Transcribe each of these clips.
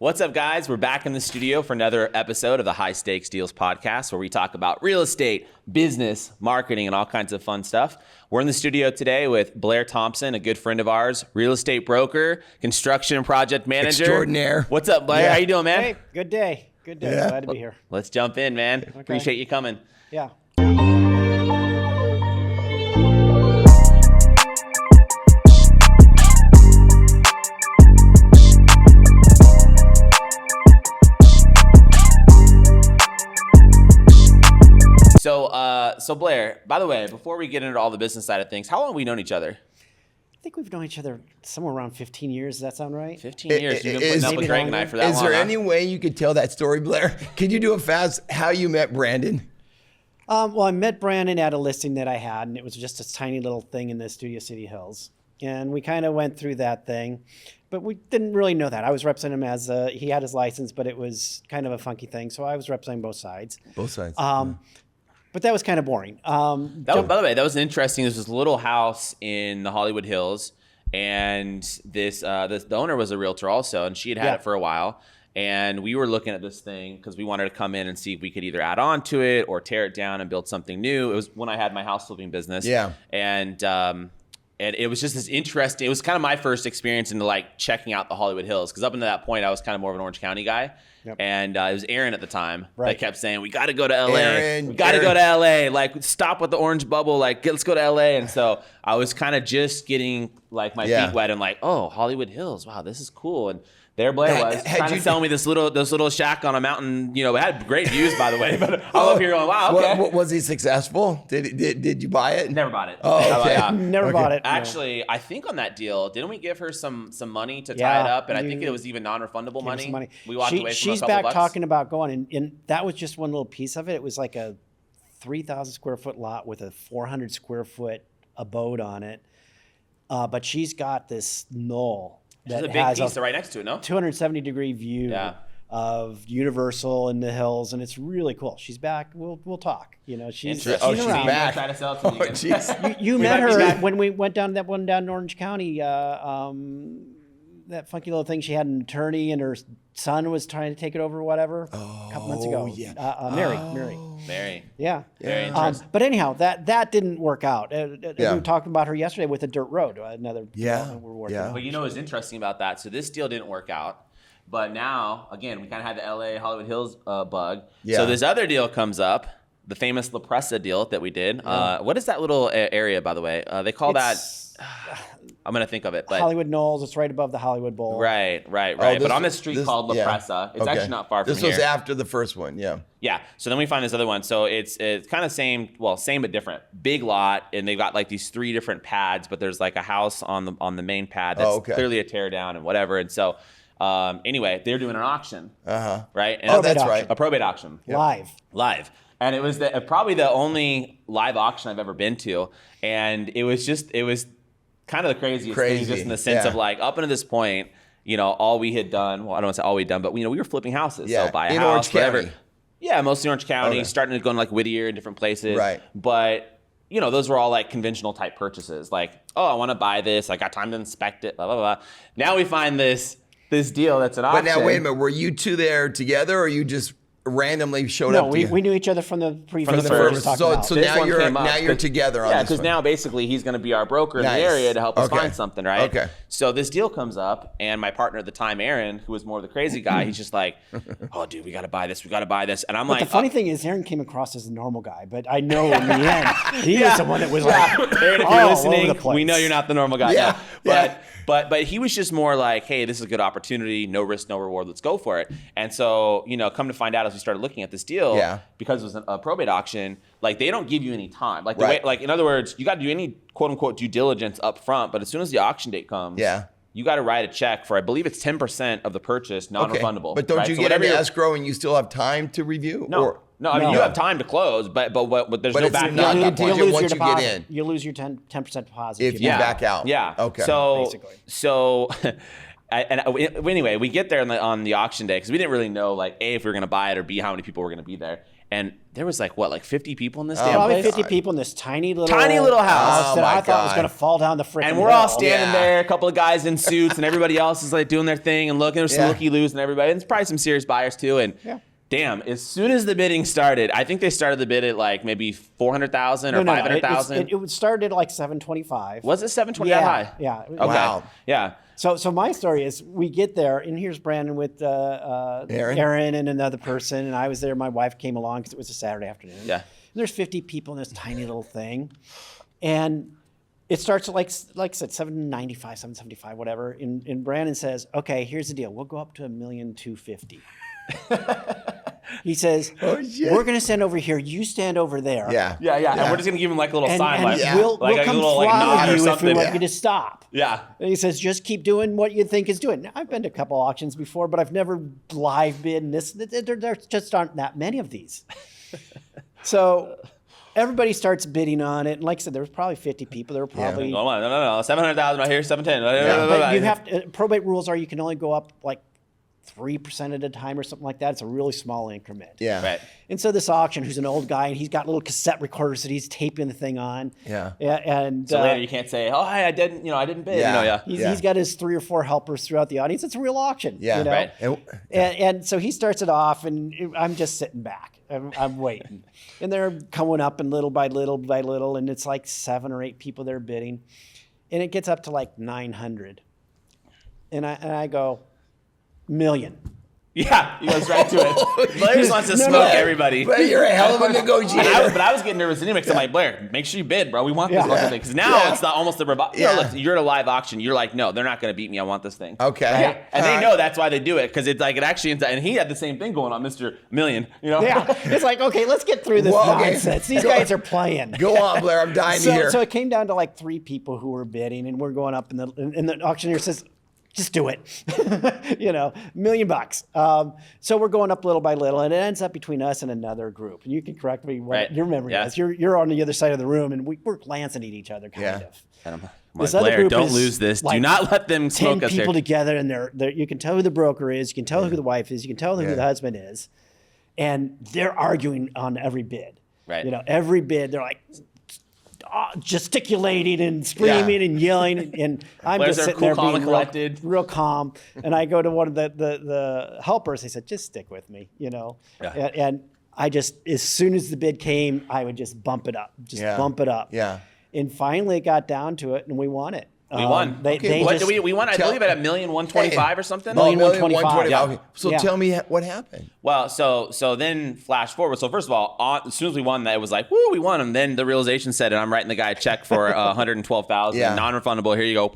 What's up, guys? We're back in the studio for another episode of the High Stakes Deals podcast, where we talk about real estate, business, marketing, and all kinds of fun stuff. We're in the studio today with Blair Thompson, a good friend of ours, real estate broker, construction and project manager. Extraordinaire. What's up, Blair? Yeah. How you doing, man? Hey, good day. Good day. Yeah. Glad to be here. Let's jump in, man. Okay. Appreciate you coming. Yeah. So Blair, by the way, before we get into all the business side of things, how long have we known each other? I think we've known each other somewhere around 15 years. Does that sound right? 15 years. You've been putting up with maybe Greg and I longer. for that long. Is there huh? any way you could tell that story, Blair? Could you do it fast? How you met Brandon? Well, I met Brandon at a listing that I had, and it was just a tiny little thing in the Studio City Hills. And we kind of went through that thing, but we didn't really know that. I was representing him as he had his license, but it was kind of a funky thing. So I was representing both sides. Both sides. But that was kind of boring. By the way, that was interesting. There's this little house in the Hollywood Hills, and the owner was a realtor also, and she had had it for a while. And we were looking at this thing because we wanted to come in and see if we could either add on to it or tear it down and build something new. It was when I had my house flipping business. Yeah. And it was just this interesting. It was kind of my first experience into like checking out the Hollywood Hills, because up until that point I was kind of more of an Orange County guy. Yep. And it was Aaron at the time that kept saying, we got to go to LA. We got to go to LA. Like, stop with the orange bubble. Like, let's go to LA. And so I was kind of just getting like my feet wet and like, oh, Hollywood Hills. Wow, this is cool. And there Blair was trying to sell me this little shack on a mountain. You know, it had great views, by the way. But I'm up here going, wow, okay. Was he successful? Did you buy it? Never bought it. Oh, okay. Never bought it. Actually, I think on that deal, didn't we give her some money to tie it up? And I think it was even non-refundable money. We walked away from She's a couple back bucks. talking about going, and that was just one little piece of it. It was like a 3,000 square foot lot with a 400 square foot abode on it. But she's got this knoll. There's a big piece right next to it, no? 270 degree view of Universal in the hills, and it's really cool. She's back. We'll talk. You know, she's around. She's back. Try to sell it to me again. You met her when we went down that one down in Orange County. That funky little thing. She had an attorney, and her son was trying to take it over, or whatever. A couple months ago. Yeah. Mary. Yeah. Very interesting. But anyhow, that didn't work out. We were talking about her yesterday with the dirt road. Another development we're working on. But you know what's interesting about that? So this deal didn't work out. But now, again, we kind of had the LA Hollywood Hills bug. Yeah. So this other deal comes up, the famous La Presa deal that we did. What is that little area, by the way? They call that... I'm going to think of it. But Hollywood Knolls. It's right above the Hollywood Bowl. Right. But on this street called La Presa. It's actually not far from here. This was after the first one, Yeah. So then we find this other one. So it's kind of same but different. Big lot, and they've got like these 3 different pads, but there's like a house on the main pad that's clearly a tear down and whatever. And so anyway, they're doing an auction. Right? And that's right. A probate auction. Live. And it was probably the only live auction I've ever been to. And it was kind of the craziest thing, just in the sense of like, up until this point, you know, all we had done, well, I don't want to say all we'd done, but, you know, we were flipping houses. So buy a in house, Orange whatever. County. Yeah, mostly Orange County, starting to go in like Whittier and different places. Right. But, you know, those were all like conventional type purchases. Like, oh, I want to buy this. I got time to inspect it, blah, blah, blah. Now we find this deal that's an auction. But now, wait a minute. Were you two there together, or you just randomly showed up? No, we knew each other from the previous. So now you're together on this one. because now basically he's going to be our broker in the area to help us find something, right? Okay. So this deal comes up, and my partner at the time, Aaron, who was more of the crazy guy, he's just like, oh, dude, we got to buy this. And I'm like, the funny thing is, Aaron came across as a normal guy, but I know in the end, he was the one that was like, Aaron, if you're listening, we know you're not the normal guy. Yeah. But he was just more like, hey, this is a good opportunity, no risk, no reward, let's go for it. And so, you know, come to find out as we started looking at this deal, because it was a probate auction, like they don't give you any time. Like the way, like in other words, you got to do any quote unquote due diligence up front, but as soon as the auction date comes, you got to write a check for, I believe it's 10% of the purchase, non-refundable. But don't you get into escrow and you still have time to review? No. I mean, you have time to close, but there's no back out. You lose your deposit. You get in. You lose your 10% deposit if you back out. Yeah. Okay. So anyway, we get there on the auction day because we didn't really know like A, if we were going to buy it, or B, how many people were going to be there. And there was like 50 people in this Probably damn place? 50 people in this tiny little house. that Oh, I my thought was God. going to fall down the freaking And we're hill. all standing Yeah. there, a couple of guys in suits, and everybody else is like doing their thing and looking. There's some Yeah. looky-loos and everybody. And there's probably some serious buyers too. And damn, as soon as the bidding started, I think they started the bid at like maybe 400,000 or 500,000. It started at like 725. Was it 720 that high? Yeah. Okay. Wow. Yeah. So my story is we get there, and here's Brandon with Aaron and another person, and I was there. My wife came along because it was a Saturday afternoon. Yeah. And there's 50 people in this tiny little thing, and it starts at like I said, 795, 775, whatever. And Brandon says, "Okay, here's the deal. We'll go up to $1,250,000." He says, Oh, shit. "We're gonna stand over here. You stand over there." Yeah. Yeah. And we're just going to give him like a little sign, And like, we'll like a come little like fly nod or you if we something. want you to stop. Yeah. And he says, just keep doing what you think is doing. Now, I've been to a couple auctions before, but I've never live bid. And there just aren't that many of these. So everybody starts bidding on it. And like I said, there was probably 50 people. There were probably. No. 700,000 right here, 710. But you have to, probate rules are you can only go up like 3% at a time or something like that. It's a really small increment. Yeah. Right. And so this auction, who's an old guy, and he's got little cassette recorders that he's taping the thing on. Yeah. And So later you can't say, oh, hey, I didn't bid. Yeah. He's got his 3 or 4 helpers throughout the audience. It's a real auction. Yeah. You know? Right. And so he starts it off, and I'm just sitting back. I'm waiting. And they're coming up, and little by little by little, and it's like 7 or 8 people there bidding. And it gets up to like 900. And I go, million. Yeah, he goes right to it. Blair just wants to smoke everybody. But you're a hell of a negotiator. But I was getting nervous anyway because I'm like, Blair, make sure you bid, bro. We want this fucking thing. Because now it's not almost the look, you're at a live auction. You're like, no, they're not going to beat me. I want this thing. Okay. Right? And they know that's why they do it because it's like it actually ends up, and he had the same thing going on, Mr. Million. You know? Yeah. It's like, okay, let's get through this nonsense. These guys are playing. Go on, Blair. I'm dying to hear. So it came down to like 3 people who were bidding, and we're going up, and the auctioneer says, just do it. $1 million. So we're going up little by little, and it ends up between us and another group. And you can correct me what your memory is. You're on the other side of the room, and we're glancing at each other, kind of. And I'm This like, other Blair, group don't is lose this. like Do not let them 10 smoke us people here. together, and they're you can tell who the broker is, you can tell who the wife is, you can tell who the husband is, and they're arguing on every bid. Right. Every bid, they're like gesticulating and screaming and yelling, and I'm Blair's just sitting cool, there calm, being and collected. real calm. And I go to one of the helpers. They said, "Just stick with me," And I just, as soon as the bid came, I would just bump it up, bump it up. Yeah. And finally, it got down to it, and we won it. We won. What did we won? I believe at $1,125,000 or something. $1,125,000. Yeah. Okay. So tell me what happened. Well, so then flash forward. So first of all, as soon as we won that, it was like, woo, we won. And then the realization set, and I'm writing the guy a check for $112,000, non-refundable. Here you go.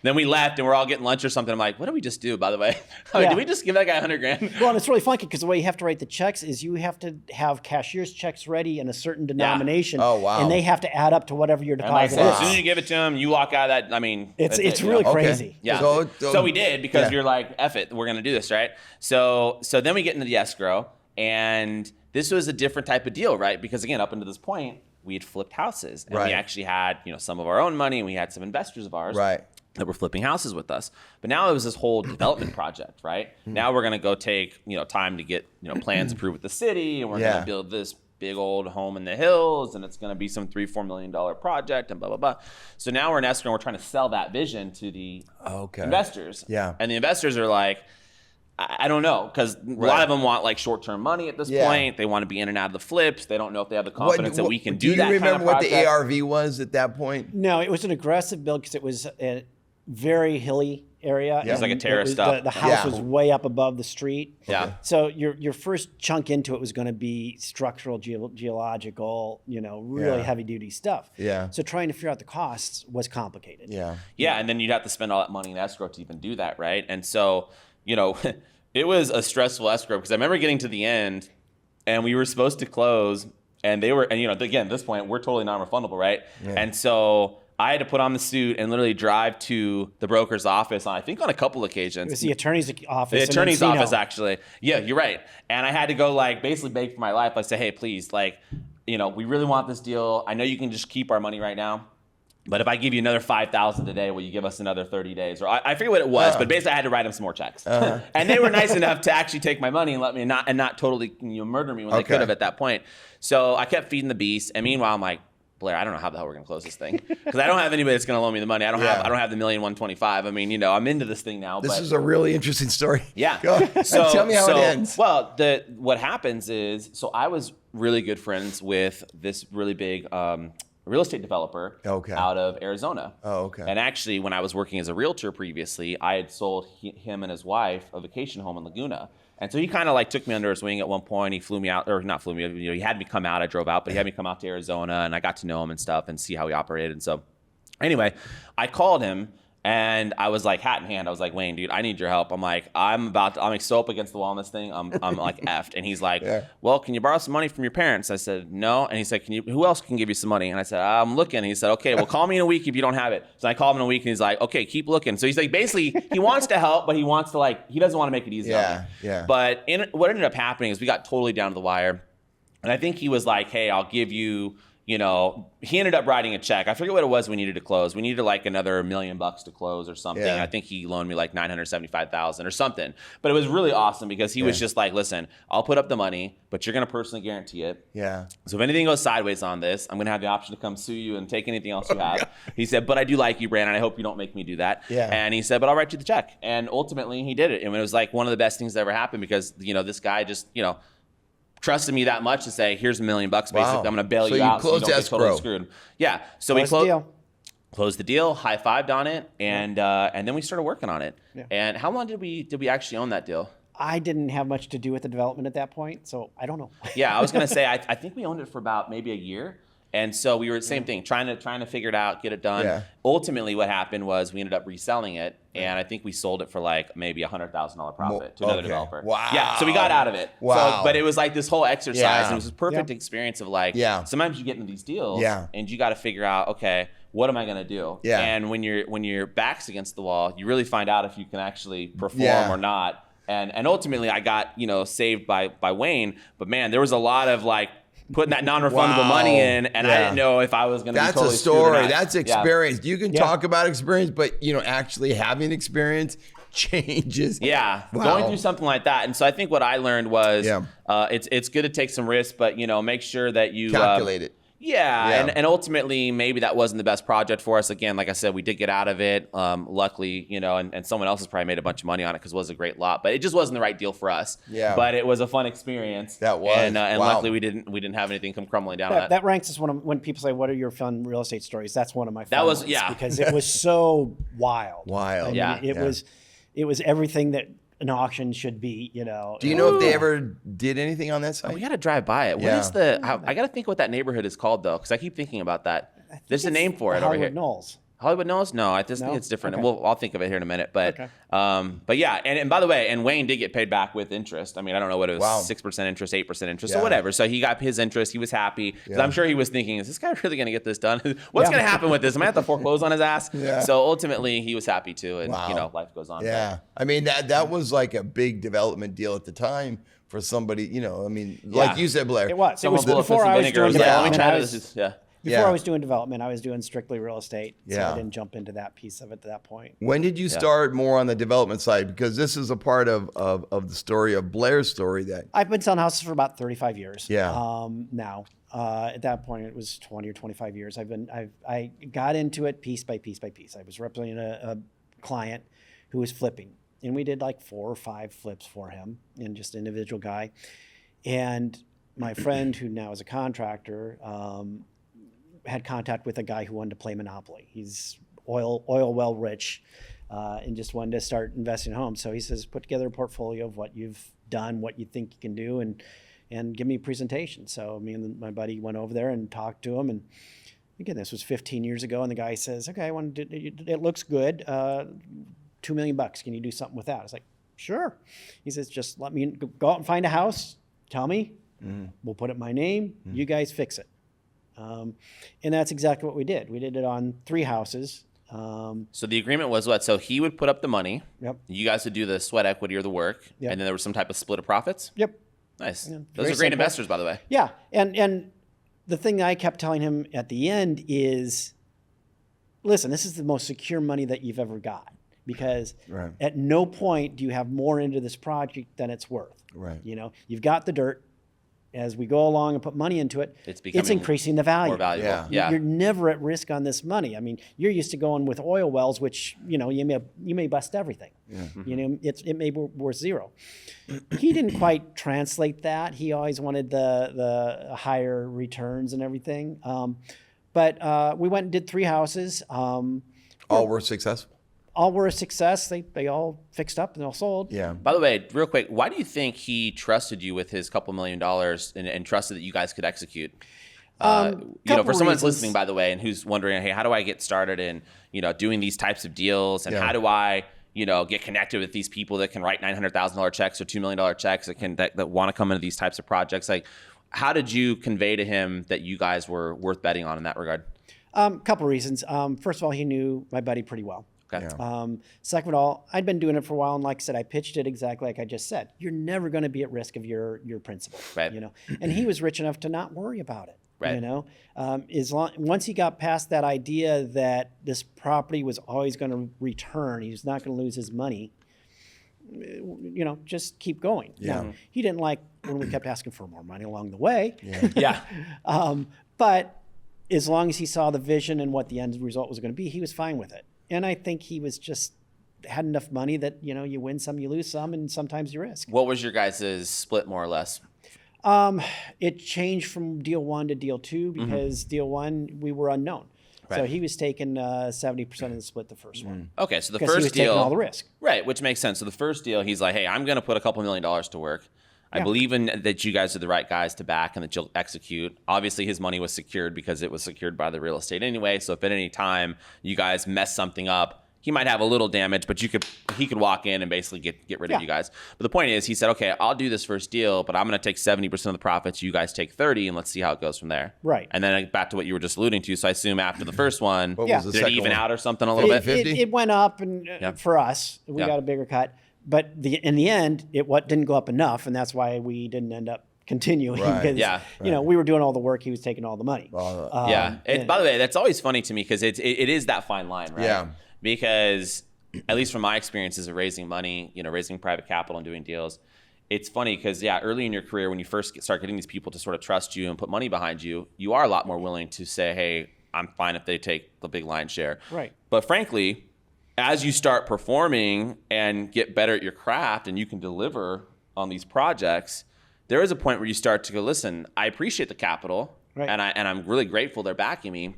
Then we left, and we're all getting lunch or something. I'm like, what did we just do? By the way, did we just give that guy $100,000? Well, and it's really funky because the way you have to write the checks is you have to have cashier's checks ready in a certain denomination. Oh, wow. And they have to add up to whatever your deposit As is. soon as you give it to him, you walk out of that. I mean, It's really crazy. Yeah. So we did because you're like, F it, we're gonna do this, right? So then we get into the escrow, and this was a different type of deal, right? Because again, up until this point, we had flipped houses, and we actually had some of our own money, and we had some investors of ours, that were flipping houses with us. But now it was this whole development project, right? Now we're gonna go take time to get plans approved with the city, and we're gonna build this big old home in the hills, and it's going to be some $3-4 million project, and blah blah blah. So now we're in escrow, and we're trying to sell that vision to the investors. Yeah. And the investors are like, I don't know, because a lot of them want like short-term money at this point. They want to be in and out of the flips. They don't know if they have the confidence that we can do that. Do you remember kind of what the ARV was at that point? No, it was an aggressive build because it was a very hilly area. It's like a terraced up. The house was way up above the street. Yeah. So your first chunk into it was going to be structural, geological, really heavy duty stuff. Yeah. So trying to figure out the costs was complicated. Yeah. Yeah, and then you'd have to spend all that money in escrow to even do that, right? And so, it was a stressful escrow because I remember getting to the end, and we were supposed to close, and they were, and again, at this point, we're totally non-refundable, right? Yeah. And so I had to put on the suit and literally drive to the broker's office I think on a couple occasions. It was the attorney's office. The attorney's office, actually. Yeah, you're right. And I had to go basically beg for my life. Say, hey, please, we really want this deal. I know you can just keep our money right now. but if I give you another 5,000 today, will you give us another 30 days? Or I forget what it was, but basically I had to write him some more checks. And they were nice enough to actually take my money and let me not totally murder me when they could have at that point. So I kept feeding the beast. And meanwhile, I'm like, Blair, I don't know how the hell we're gonna close this thing, because I don't have anybody that's gonna loan me the money. I don't have the $1,125,000. I mean, I'm into this thing now. This is a really interesting story. Yeah. So tell me how it ends. Well, what happens is, so I was really good friends with this really big real estate developer out of Arizona. Oh, okay. And actually, when I was working as a realtor previously, I had sold him and his wife a vacation home in Laguna. And so he kind of like took me under his wing at one point. He flew me out, or not flew me, he had me come out. I drove out, but he had me come out to Arizona, and I got to know him and stuff and see how he operated. And so anyway, I called him and I was like, hat in hand, I was like, Wayne, dude, I need your help. I'm like, I'm like so up against the wall on this thing. I'm like effed. And he's like, well, can you borrow some money from your parents? I said, no. And he said, who else can give you some money? And I said, I'm looking. And he said, okay, well, call me in a week if you don't have it. So I called him in a week and he's like, okay, keep looking. So he's like, basically, he wants to help, but he wants to he doesn't want to make it easy on me. Yeah. But what ended up happening is we got totally down to the wire. And I think he was like, hey, I'll give you, he ended up writing a check. I forget what it was we needed to close. We needed like another $1 million to close or something. I think he loaned me like $975,000 or something. But it was really awesome because he was just like, listen, I'll put up the money, but you're going to personally guarantee it. Yeah. So if anything goes sideways on this, I'm going to have the option to come sue you and take anything else you have. He said, but I do like you, Brandon. I hope you don't make me do that. Yeah. And he said, but I'll write you the check. And ultimately he did it. And it was like one of the best things that ever happened because, this guy just, trusted me that much to say, here's $1 million basically. I'm going to bail you out so you don't get totally screwed. Yeah. So we closed the deal, high-fived on it, and then we started working on it. Yeah. And how long did we actually own that deal? I didn't have much to do with the development at that point, so I don't know. Yeah, I was going to say, I think we owned it for about maybe a year. And so we were the same thing, trying to figure it out, get it done. Yeah. Ultimately, what happened was we ended up reselling it, and I think we sold it for like maybe $100,000 profit to another developer. Wow. Yeah, so we got out of it. Wow. So, but it was like this whole exercise, and it was a perfect experience of like, sometimes you get into these deals, and you got to figure out, okay, what am I going to do? Yeah. And when your back's against the wall, you really find out if you can actually perform or not. And ultimately, I got saved by Wayne, but man, there was a lot of like putting that non-refundable money in, and I didn't know if I was going to be totally That's a story. screwed or not. That's experience. You can talk about experience, but actually having experience changes. Yeah, going through something like that. And so I think what I learned was it's good to take some risks, but make sure that you calculate it. Yeah, and ultimately maybe that wasn't the best project for us. Again, like I said, we did get out of it. Luckily, and someone else has probably made a bunch of money on it because it was a great lot, but it just wasn't the right deal for us. Yeah. But it was a fun experience. That was. And luckily we didn't have anything come crumbling down. That ranks as when people say, "What are your fun real estate stories?" That's one of my fun ones because it was so wild. Wild. I mean, it was everything that an auction should be, Do you know if they ever did anything on that site? We got to drive by it. What is I got to think what that neighborhood is called though, because I keep thinking about that. There's a name for it over here. Hollywood Knolls? No, I just think it's different. Okay. I'll think of it here in a minute. But yeah, and by the way, and Wayne did get paid back with interest. I mean, I don't know what it was, 6% interest, 8% interest, or whatever. So he got his interest. He was happy. Because I'm sure he was thinking, is this guy really going to get this done? What's going to happen with this? Am I going to have to foreclose on his ass? Yeah. So ultimately, he was happy too. And, life goes on. Yeah. But. I mean, that was like a big development deal at the time for somebody, like you said, Blair. It was. It was before I was doing development. Before I was doing development, I was doing strictly real estate. So I didn't jump into that piece of it at that point. When did you start more on the development side? Because this is a part of the story of Blair's story that I've been selling houses for about 35 years. Yeah. Now, at that point, it was 20 or 25 years. I got into it piece by piece by piece. I was representing a client who was flipping, and we did like 4 or 5 flips for him, and just an individual guy. And my friend, who now is a contractor, had contact with a guy who wanted to play Monopoly. He's oil well rich, and just wanted to start investing in homes. So he says, put together a portfolio of what you've done, what you think you can do, and give me a presentation. So me and my buddy went over there and talked to him. And again, this was 15 years ago. And the guy says, okay, it looks good. $2 million. Can you do something with that? I was like, sure. He says, just let me go out and find a house. Tell me. We'll put it in my name. You guys fix it. And that's exactly what we did. We did it on 3 houses. So the agreement was what? So he would put up the money. Yep. You guys would do the sweat equity or the work. Yep. And then there was some type of split of profits? Yep. Nice. Yeah, those are great investors, by the way. Yeah. And the thing that I kept telling him at the end is listen, this is the most secure money that you've ever got, because at no point do you have more into this project than it's worth. Right. You know, you've got the dirt. As we go along and put money into it, it's increasing the value. More valuable. Yeah. You're never at risk on this money. I mean, you're used to going with oil wells, which, you know, you may bust everything. Yeah. You know, it may be worth zero. He didn't quite translate that. He always wanted the higher returns and everything. But we went and did 3 houses. All were successful? All were a success. They all fixed up and all sold. Yeah. By the way, real quick, why do you think he trusted you with his couple $1 million and trusted that you guys could execute? You know, for someone that's listening, by the way, and who's wondering, hey, how do I get started in, you know, doing these types of deals, and how do I, you know, get connected with these people that can write $900,000 checks or $2 million checks that want to come into these types of projects? Like, how did you convey to him that you guys were worth betting on in that regard? Couple reasons. First of all, he knew my buddy pretty well. Okay. Yeah. Second of all, I'd been doing it for a while, and like I said, I pitched it exactly like I just said. You're never going to be at risk of your principal, right? You know, and he was rich enough to not worry about it, right? You know, once he got past that idea that this property was always going to return, he was not going to lose his money. You know, just keep going. Yeah. Now, he didn't like when we kept asking for more money along the way. Yeah. But as long as he saw the vision and what the end result was going to be, he was fine with it. And I think he was just had enough money that, you know, you win some, you lose some, and sometimes you risk. What was your guys' split, more or less? It changed from deal 1 to deal 2 because deal 1 we were unknown. Right. So he was taking 70% of the split the first one. Okay, so the first he was deal, taking all the risk. Right, which makes sense. So the first deal, he's like, hey, I'm going to put a couple $1 million to work. I believe in that you guys are the right guys to back and that you'll execute. Obviously, his money was secured because it was secured by the real estate anyway. So if at any time you guys mess something up, he might have a little damage, but he could walk in and basically get rid of you guys. But the point is, he said, okay, I'll do this first deal, but I'm going to take 70% of the profits. You guys take 30, and let's see how it goes from there. Right. And then back to what you were just alluding to. So I assume after the first one, was the did it second even one? out or something a little bit? It went up, and for us, we got a bigger cut. But in the end, it didn't go up enough, and that's why we didn't end up continuing. Right. Because, you know, we were doing all the work, he was taking all the money. By the way, that's always funny to me because it is that fine line, right? Yeah. Because at least from my experiences of raising money, you know, raising private capital and doing deals, it's funny because, early in your career, when you first start getting these people to sort of trust you and put money behind you, you are a lot more willing to say, hey, I'm fine if they take the big lion's share. Right. But frankly, as you start performing and get better at your craft and you can deliver on these projects, there is a point where you start to go, listen, I appreciate the capital, and I'm really grateful they're backing me,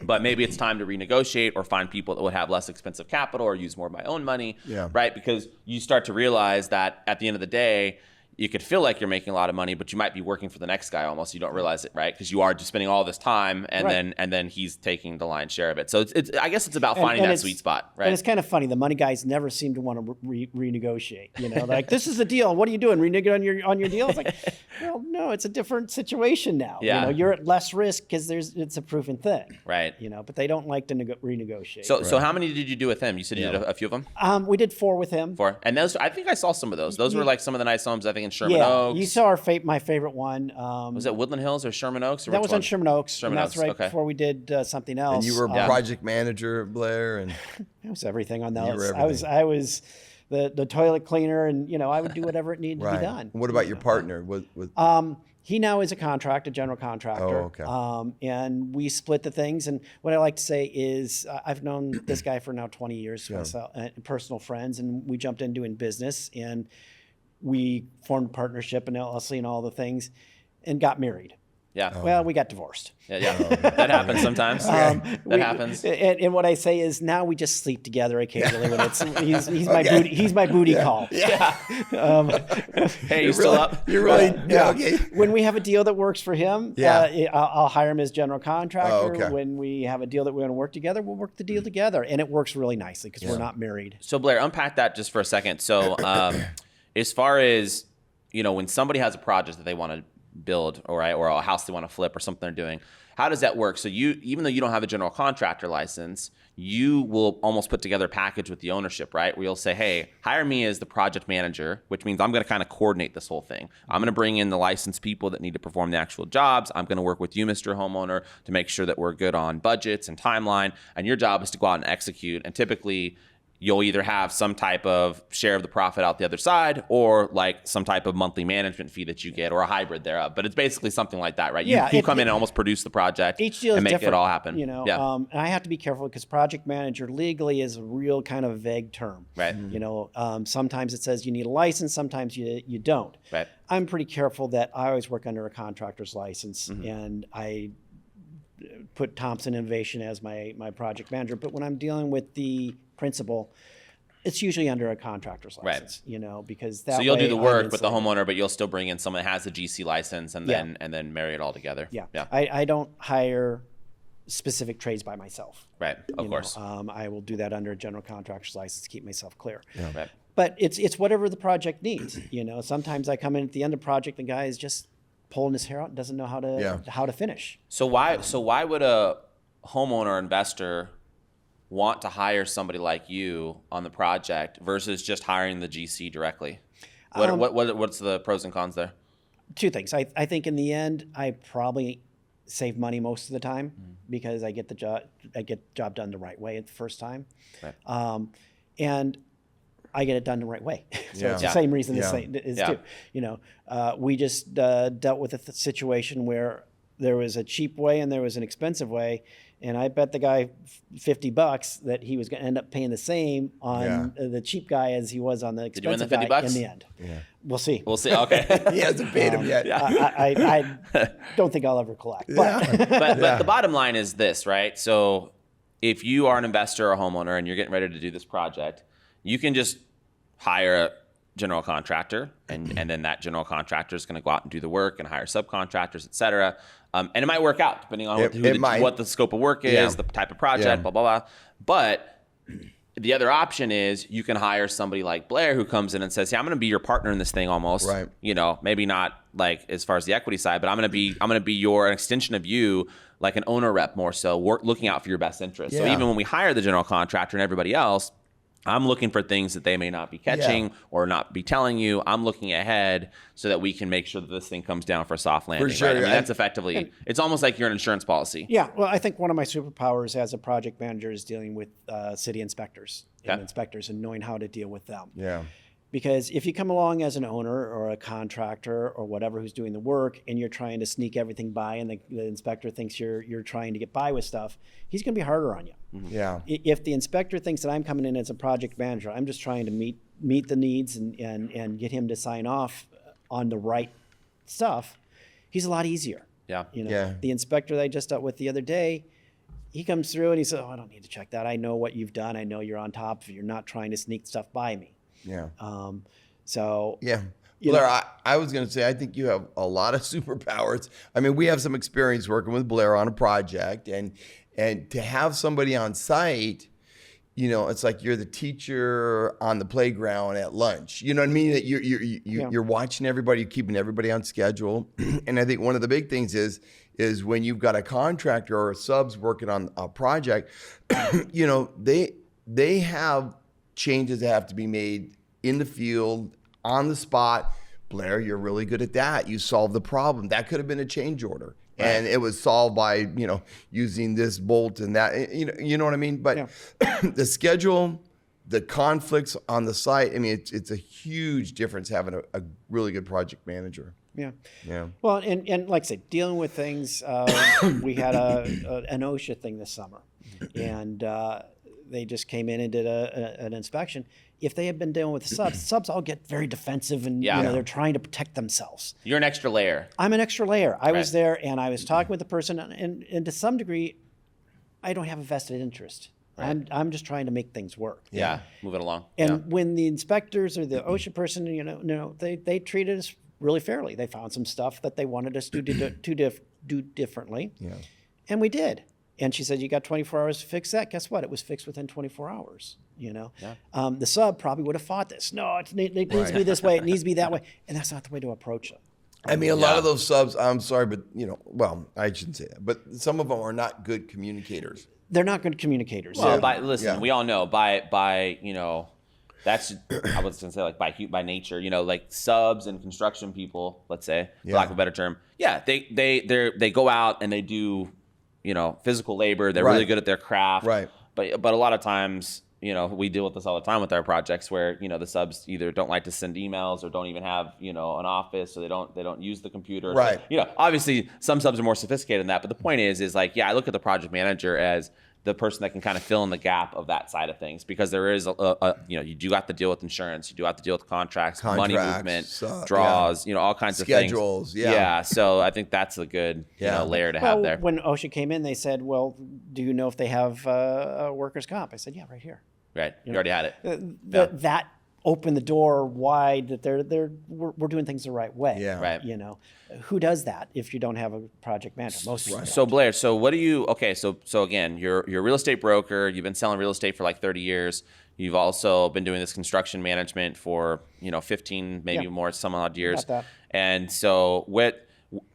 but maybe it's time to renegotiate or find people that would have less expensive capital or use more of my own money, right? Because you start to realize that at the end of the day, you could feel like you're making a lot of money, but you might be working for the next guy almost. You don't realize it, right? Because you are just spending all this time, and then he's taking the lion's share of it. So it's I guess it's about finding that sweet spot, right? And it's kind of funny. The money guys never seem to want to renegotiate. You know, like, this is the deal. What are you doing? Reneging on your deal? It's like, well, no, it's a different situation now. Yeah. You know, you're at less risk because it's a proven thing. Right. You know, but they don't like to renegotiate. So how many did you do with him? You said you did a few of them? We did 4 with him. 4. And those, I think I saw some of those. Those were like some of the nice homes, I think, in Sherman Oaks. You saw my favorite one. Was it Woodland Hills or Sherman Oaks? Or that was on Sherman Oaks. Sherman and that's Oaks, right before we did something else. And you were project manager, Blair, and I was everything on those. You were everything. I was the toilet cleaner, and, you know, I would do whatever it needed to be done. What about your partner? He now is a general contractor. Oh, okay. And we split the things. And what I like to say is I've known this guy for now 20 years, myself, personal friends, and we jumped in doing business, and we formed a partnership and LLC and all the things, and got married. Yeah. Well, we got divorced. Yeah. That happens sometimes. That happens. And what I say is now we just sleep together occasionally when it's he's my booty call. Yeah. Hey, you still up? You're really okay. When we have a deal that works for him, I'll hire him as general contractor. Oh, okay. When we have a deal that we're going to work together, we'll work the deal together, and it works really nicely because we're not married. So Blair, unpack that just for a second. So as far as, you know, when somebody has a project that they want to build, or a house they want to flip or something they're doing. How does that work? So even though you don't have a general contractor license, you will almost put together a package with the ownership, right? Where you'll say, hey, hire me as the project manager, which means I'm going to kind of coordinate this whole thing. I'm going to bring in the licensed people that need to perform the actual jobs. I'm going to work with you, Mr. Homeowner, to make sure that we're good on budgets and timeline. And your job is to go out and execute. And typically, you'll either have some type of share of the profit out the other side, or like some type of monthly management fee that you get, or a hybrid thereof. But it's basically something like that, right? You come in and almost produce the project each deal and is make different, it all happen. You know, and I have to be careful because project manager legally is a real kind of vague term. Right. You know, sometimes it says you need a license, sometimes you don't. Right. I'm pretty careful that I always work under a contractor's license, and I put Thompson Innovation as my project manager. But when I'm dealing with the principal, it's usually under a contractor's license, you know, because that. So you'll do the work with the homeowner, but you'll still bring in someone that has a GC license, and then marry it all together. Yeah. I don't hire specific trades by myself. Right. Of course. I will do that under a general contractor's license to keep myself clear. Yeah. Right. But it's whatever the project needs. You know, sometimes I come in at the end of the project, the guy is just pulling his hair out and doesn't know how to finish. So why would a homeowner investor want to hire somebody like you on the project versus just hiring the GC directly? What's the pros and cons there? Two things. I think in the end, I probably save money most of the time because I get the job done the right way at the first time. Right. And I get it done the right way. So it's the same reason this thing is too. You know, we just dealt with a situation where there was a cheap way and there was an expensive way. And I bet the guy $50 that he was going to end up paying the same on the cheap guy as he was on the expensive guy $50? in the end. Yeah. We'll see. Okay. He hasn't paid him yet. I don't think I'll ever collect. But the bottom line is this, right? So if you are an investor or a homeowner and you're getting ready to do this project, you can just hire a general contractor, and then that general contractor is going to go out and do the work and hire subcontractors, et cetera. And it might work out depending on what the scope of work is, the type of project, blah, blah, blah. But the other option is you can hire somebody like Blair who comes in and says, hey, I'm going to be your partner in this thing almost. Right. You know, maybe not like as far as the equity side, but I'm going to be an extension of you, like an owner rep more so, looking out for your best interest. So even when we hire the general contractor and everybody else, I'm looking for things that they may not be catching or not be telling you. I'm looking ahead so that we can make sure that this thing comes down for a soft landing. For sure. Right? I mean, that's effectively, it's almost like your insurance policy. Yeah. Well, I think one of my superpowers as a project manager is dealing with city inspectors and knowing how to deal with them. Yeah. Because if you come along as an owner or a contractor or whatever who's doing the work and you're trying to sneak everything by and the inspector thinks you're trying to get by with stuff, he's going to be harder on you. Yeah. If the inspector thinks that I'm coming in as a project manager, I'm just trying to meet the needs and get him to sign off on the right stuff, he's a lot easier. Yeah. You know, the inspector that I just dealt with the other day, he comes through and he says, oh, I don't need to check that. I know what you've done. I know you're on top of it. You're not trying to sneak stuff by me. Yeah. Blair, I was going to say, I think you have a lot of superpowers. I mean, we have some experience working with Blair on a project, and to have somebody on site, you know, it's like you're the teacher on the playground at lunch. You know what I mean? That you're watching everybody, you're keeping everybody on schedule. And I think one of the big things is when you've got a contractor or a subs working on a project, you know, they have changes that have to be made in the field, on the spot. Blair, you're really good at that. You solved the problem. That could have been a change order. Right. And it was solved by, you know, using this bolt and that, you know what I mean? But the schedule, the conflicts on the site, I mean, it's a huge difference having a really good project manager. Yeah. Yeah. Well, and like I said, dealing with things, we had an OSHA thing this summer, and they just came in and did an inspection. If they had been dealing with subs all get very defensive and you know, they're trying to protect themselves. You're an extra layer. I'm an extra layer. I was there and I was talking with the person, and to some degree, I don't have a vested interest. Right. I'm just trying to make things work. Yeah, move it along. And when the inspectors or the OSHA person, you know, they treated us really fairly. They found some stuff that they wanted us to do differently, and we did. And she said, you got 24 hours to fix that. Guess what? It was fixed within 24 hours, you know. Yeah. The sub probably would have fought this. No, it needs to be this way. It needs to be that way. And that's not the way to approach it. I mean, a lot of those subs, I'm sorry, but well, I shouldn't say that, but some of them are not good communicators. They're not good communicators. Well, listen, we all know by that's I was gonna say like by nature, like subs and construction people, let's say, for lack of a better term, they go out and they do physical labor. They're really good at their craft, right? But a lot of times, we deal with this all the time with our projects where the subs either don't like to send emails or don't even have an office, or they don't use the computer, right? So, obviously some subs are more sophisticated than that, but the point is like I look at the project manager as the person that can kind of fill in the gap of that side of things, because there is you do have to deal with insurance, you do have to deal with contracts money movement, draws, all kinds of things. Schedules, so I think that's a good layer to have there. When OSHA came in, they said, well, do you know if they have a workers' comp? I said, yeah, right here. Right, you already had it. That opened the door wide, that we're doing things the right way. Yeah. Right. Who does that if you don't have a project manager? Most people don't. So Blair, so what do you? Okay, so again, you're a real estate broker. You've been selling real estate for like 30 years. You've also been doing this construction management for 15, maybe more, some odd years. About that. And so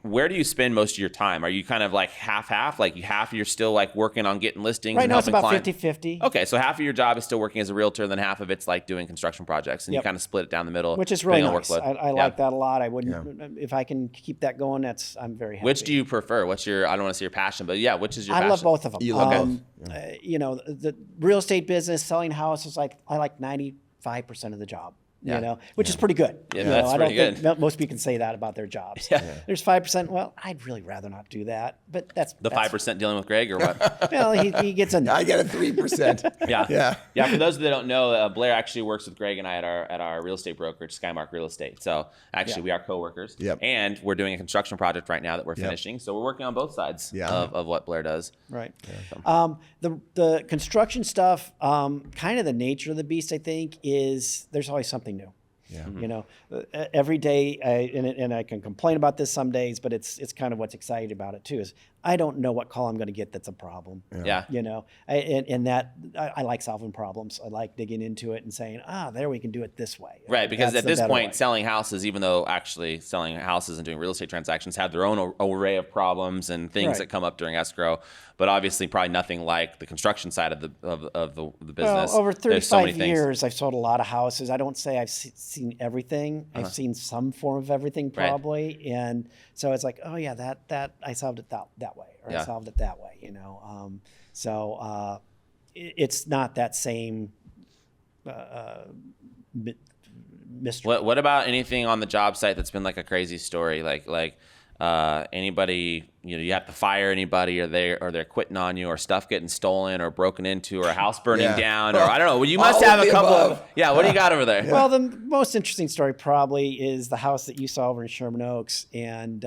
where do you spend most of your time? Are you kind of like half? Like you're still like working on getting listings Right and now it's helping about clients? 50-50. Okay, so half of your job is still working as a realtor, and then half of it's like doing construction projects, and you kind of split it down the middle. Which is really depending on nice. workload. I like that a lot. I wouldn't if I can keep that going. I'm very happy. Which do you prefer? What's your? I don't want to say your passion, but which is your passion? I love both of them. You love both. The real estate business, selling houses, I like 95% of the job. Which is pretty good. Yeah, that's pretty good. Think most people can say that about their jobs. There's 5%. Well, I'd really rather not do that, but that's 5% dealing with Greg or what? Well, he gets a. I get a 3%. Yeah. For those that don't know, Blair actually works with Greg and I at our real estate brokerage, Skymark Real Estate. So actually, we are coworkers. Yep. And we're doing a construction project right now that we're finishing. So we're working on both sides of what Blair does. Right. Yeah. The construction stuff, kind of the nature of the beast, I think, is there's always something new. Yeah. Every day, and I can complain about this some days, but it's kind of what's exciting about it too, is I don't know what call I'm going to get that's a problem. Yeah. I like solving problems. I like digging into it and saying, there we can do it this way. Right, because that's at this point, way. selling houses, even though actually selling houses and doing real estate transactions have their own array of problems and things that come up during escrow, but obviously probably nothing like the construction side of the business. Well, over 35 so many years, I've sold a lot of houses. I don't say I've seen everything. I've seen some form of everything probably, and so it's like, that I solved it that way, or I solved it that way. It's not that same mystery. What about anything on the job site that's been like a crazy story, like anybody, you have to fire anybody, or they're quitting on you, or stuff getting stolen or broken into, or a house burning down, or I don't know. You must have a couple of, what do you got over there? Yeah. Well, the most interesting story probably is the house that you saw over in Sherman Oaks, and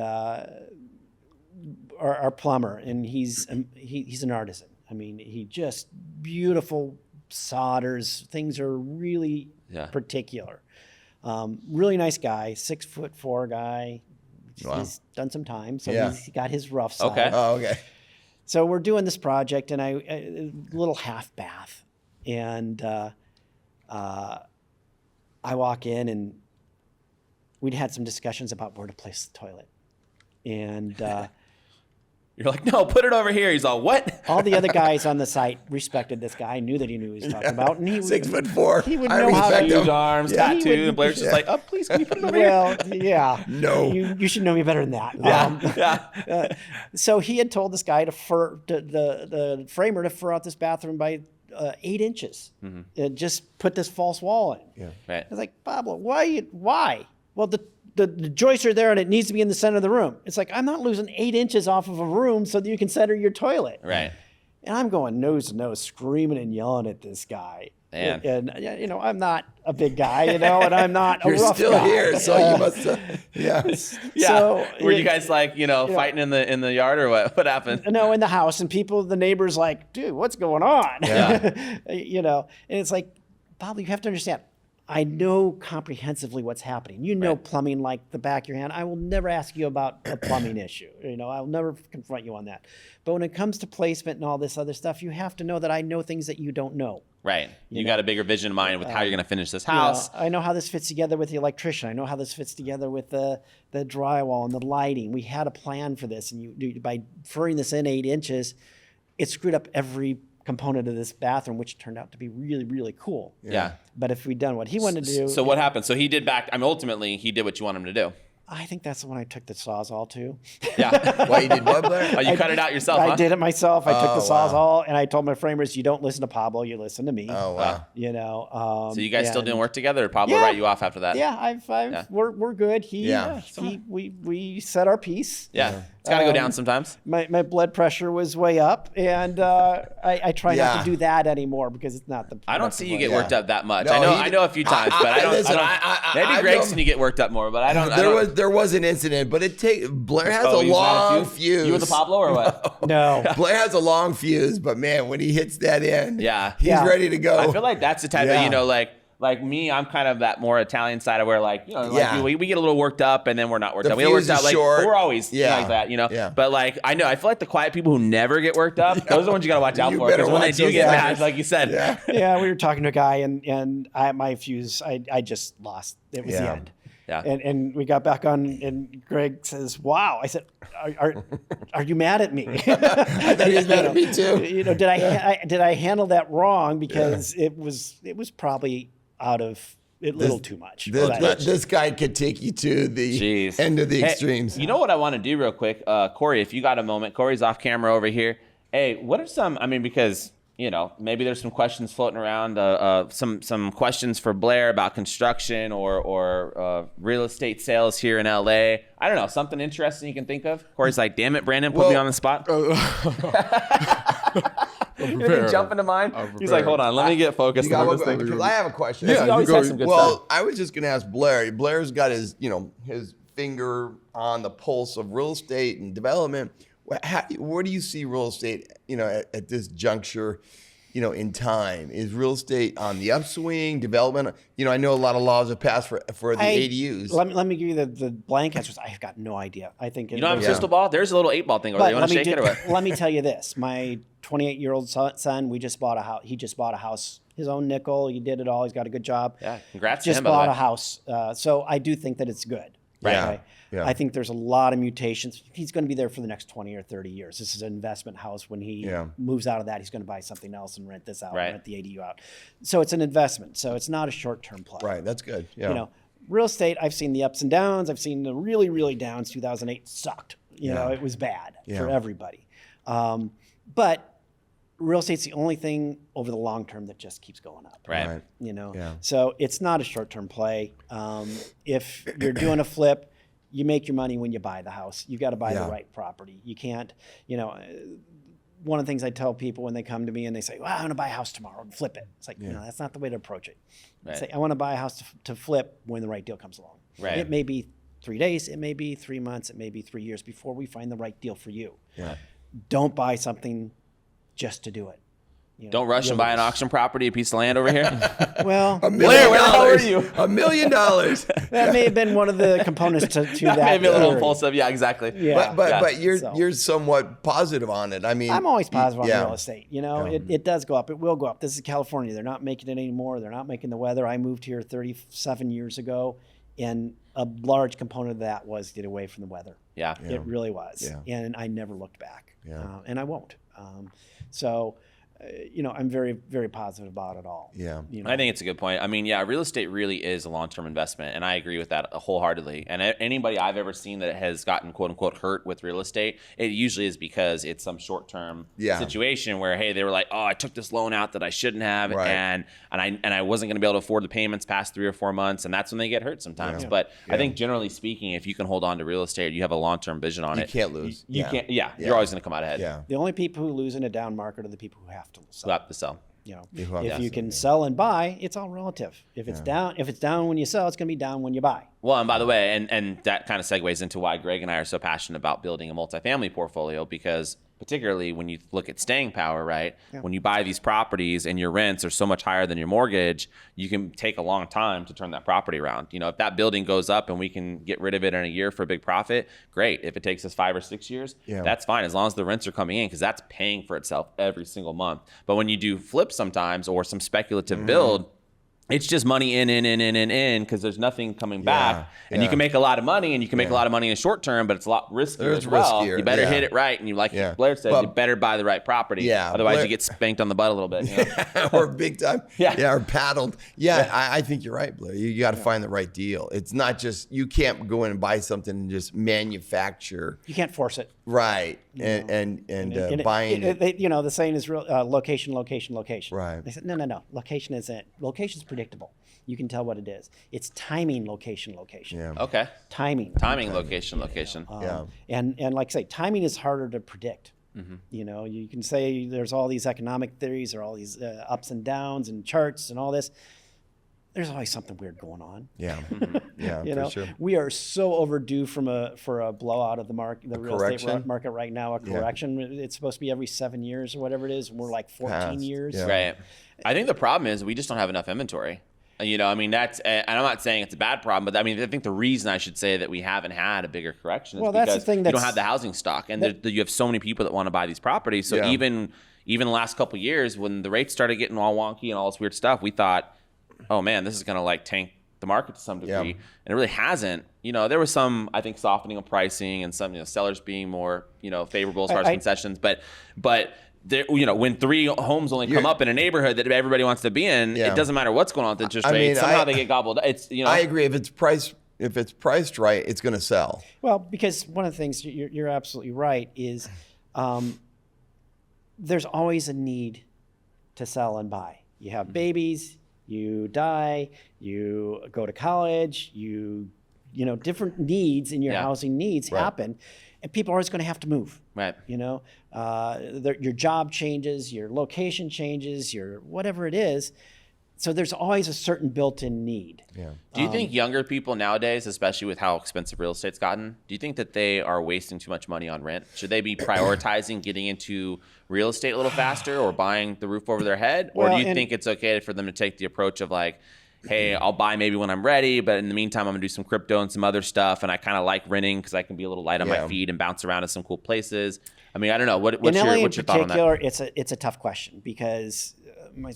our plumber, and he's an artisan. I mean, he just beautiful solders. Things are really particular. Really nice guy, 6'4" guy. Wow. He's done some time, so he's got his rough side. Okay. Oh, okay. So we're doing this project, and a little half bath, and I walk in, and we'd had some discussions about where to place the toilet, and you're like, no, put it over here. He's all, what? all the other guys on the site respected this guy, knew that he knew what he was talking about, and he 6'4". He would I know how to respect him. Huge arms, tattooed, and Blair's just like, please, can you put it over here? Well, yeah. No. You should know me better than that. So he had told this guy the framer to fur out this bathroom by 8 inches. Mm-hmm. Just put this false wall in. Yeah. Right. I was like, Pablo, why? Well, the joists are there, and it needs to be in the center of the room. It's like, I'm not losing 8 inches off of a room so that you can center your toilet. Right. And I'm going nose to nose, screaming and yelling at this guy. Man. And I'm not a big guy, and I'm not a rough guy. You're still here, so you must, Yeah. So, were you guys like, fighting in the yard, or what? What happened? No, in the house, and the neighbors like, dude, what's going on? Yeah. And it's like, Bob, you have to understand, I know comprehensively what's happening. Plumbing like the back of your hand. I will never ask you about a plumbing issue. I'll never confront you on that. But when it comes to placement and all this other stuff, you have to know that I know things that you don't know. Right. You got a bigger vision in mind with how you're going to finish this house. I know how this fits together with the electrician. I know how this fits together with the drywall and the lighting. We had a plan for this, and by furring this in 8 inches, it screwed up every component of this bathroom, which turned out to be really, really cool. Yeah. But if we'd done what he wanted to do. So what happened? So he did ultimately he did what you want him to do. I think that's the one I took the Sawzall to. Yeah. Why you did what, Blair? Oh, you cut it out yourself, huh? I did it myself. I took the Sawzall, and I told my framers, you don't listen to Pablo, you listen to me. Oh, wow. You know. So you guys still doing work together, or Pablo write you off after that? Yeah, we're good. We set our piece. Yeah. It's got to go down sometimes. My blood pressure was way up, and I try not to do that anymore because it's not the. I don't see you get worked up that much. No, I know a few times, but I don't. Listen, maybe Greg's seen you get worked up more, but I don't. There was an incident, but Blair has a long fuse. You with the Pablo or what? No. Blair has a long fuse, but man, when he hits that end, he's ready to go. I feel like that's the type of like me, I'm kind of that more Italian side of where we get a little worked up and then we're not worked up. We get worked up like we're always like that, Yeah. But like I feel like the quiet people who never get worked up, those are the ones you got to watch out for, because when they do get mad, like you said. Yeah, we were talking to a guy and my fuse, I just lost. It was the end. Yeah. And we got back on, and Greg says, "Wow." I said, "Are you mad at me?" I thought he was mad at me too. Did I handle that wrong? Because it was probably out of a little too much. This guy could take you to the end of the extremes. You know what I want to do real quick, Corey? If you got a moment, Corey's off camera over here. Hey, what are some? I mean, because maybe there's some questions floating around. Some questions for Blair about construction or real estate sales here in LA. I don't know, something interesting you can think of. Corey's like, damn it, Brandon, put me on the spot. Anything jump into mind? He's like, hold on, let me get focused on this thing. Because I have a question. Yeah, he always has some good stuff. I was just going to ask Blair. Blair's got his finger on the pulse of real estate and development. Where do you see real estate, at this juncture, in time? Is real estate on the upswing, development? I know a lot of laws have passed for the ADUs. Let me give you the blank answers. I've got no idea. I think you don't have a crystal ball. There's a little 8-ball thing over there. You want to shake it or what? Let me tell you this: my 28-year-old son, we just bought a house. He just bought a house. His own nickel. He did it all. He's got a good job. Yeah, congrats to him. Just bought a house. So I do think that it's good. Right. Okay? Yeah. I think there's a lot of mutations. He's going to be there for the next 20 or 30 years. This is an investment house. When he moves out of that, he's going to buy something else and rent this out, rent the ADU out. So it's an investment. So it's not a short-term play. Right. That's good. Yeah. Real estate, I've seen the ups and downs. I've seen the really, really downs. 2008 sucked. It was bad for everybody. But real estate's the only thing over the long term that just keeps going up. Right. So it's not a short-term play. If you're doing a flip, you make your money when you buy the house. You got to buy the right property. You can't, one of the things I tell people when they come to me and they say, well, I want to buy a house tomorrow and flip it. It's like, that's not the way to approach it. Right. Say, I want to buy a house to flip when the right deal comes along. Right. It may be 3 days, it may be 3 months, it may be 3 years before we find the right deal for you. Yeah. Don't buy something just to do it. Don't rush and buy an auction property, a piece of land over here. Well, $1 million. Blair, where the hell are you? $1 million. That may have been one of the components to that. Maybe a little impulsive. Yeah, exactly. Yeah. But you're somewhat positive on it. I mean, I'm always positive on real estate. It does go up. It will go up. This is California. They're not making it anymore. They're not making the weather. I moved here 37 years ago, and a large component of that was get away from the weather. Yeah. It really was. Yeah. And I never looked back. Yeah. And I won't. I'm very, very positive about it all. Yeah. I think it's a good point. I mean, real estate really is a long-term investment, and I agree with that wholeheartedly. And anybody I've ever seen that has gotten quote unquote hurt with real estate, it usually is because it's some short-term situation where, hey, they were like, oh, I took this loan out that I shouldn't have, and I wasn't going to be able to afford the payments past 3 or 4 months, and that's when they get hurt sometimes. But I think generally speaking, if you can hold on to real estate, you have a long-term vision on it. You can't lose. You can't. You're always going to come out ahead. Yeah. The only people who lose in a down market are the people who have to sell. Who have to sell. If you can sell and buy, it's all relative. If it's down when you sell, it's going to be down when you buy. Well, and by the way, and that kind of segues into why Greg and I are so passionate about building a multifamily portfolio, because particularly when you look at staying power, right? Yeah. When you buy these properties and your rents are so much higher than your mortgage, you can take a long time to turn that property around. You know, if that building goes up and we can get rid of it in a year for a big profit, great. If it takes us 5 or 6 years, that's fine, as long as the rents are coming in, because that's paying for itself every single month. But when you do flip sometimes or some speculative build, it's just money in, because there's nothing coming back. And you can make a lot of money, and you can make a lot of money in the short term, but it's a lot riskier as well. You better hit it right. And you, like Blair said, you better buy the right property. Otherwise, you get spanked on the butt a little bit. You know? Or big time. Or paddled. I think you're right, Blair. You got to find the right deal. It's not just, you can't go in and buy something and just manufacture. You can't force it. Right. And buying it. You know, the saying is real, location. Right. They said, no. Location's predictable. You can tell what it is. It's timing, location. Yeah. Okay. Timing, location. And like I say, timing is harder to predict. You know, you can say there's all these economic theories or all these ups and downs and charts and all this. There's always something weird going on. Yeah, you know, sure. We are so overdue for a blowout of the market, the real estate market right now. A correction. It's supposed to be every 7 years or whatever it is, and we're like 14 years. Yeah. Right. I think the problem is we just don't have enough inventory. You know, I mean, and I'm not saying it's a bad problem, but I mean, I think the reason I should say that we haven't had a bigger correction is because you don't have the housing stock, and you have so many people that want to buy these properties. So even the last couple of years, when the rates started getting all wonky and all this weird stuff, we thought, oh man, this is going to like tank the market to some degree. And it really hasn't. You know, there was some, I think, softening of pricing and some, sellers being more, favorable as far as concessions. But there, when 3 homes only come up in a neighborhood that everybody wants to be in, it doesn't matter what's going on with the interest rate. Somehow they get gobbled. I agree. If it's priced right, it's going to sell. Well, because one of the things you're absolutely right is there's always a need to sell and buy. You have babies, you die, you go to college, different needs in your housing needs happen. And people are always going to have to move. Right. Your job changes, your location changes, your whatever it is. So there's always a certain built-in need. Yeah. Do you think younger people nowadays, especially with how expensive real estate's gotten, do you think that they are wasting too much money on rent? Should they be prioritizing getting into real estate a little faster or buying the roof over their head? Or do you think it's okay for them to take the approach of like, hey, I'll buy maybe when I'm ready, but in the meantime, I'm gonna do some crypto and some other stuff, and I kind of like renting because I can be a little light on my feet and bounce around to some cool places. I mean, I don't know. What's your thought on that? It's a tough question because my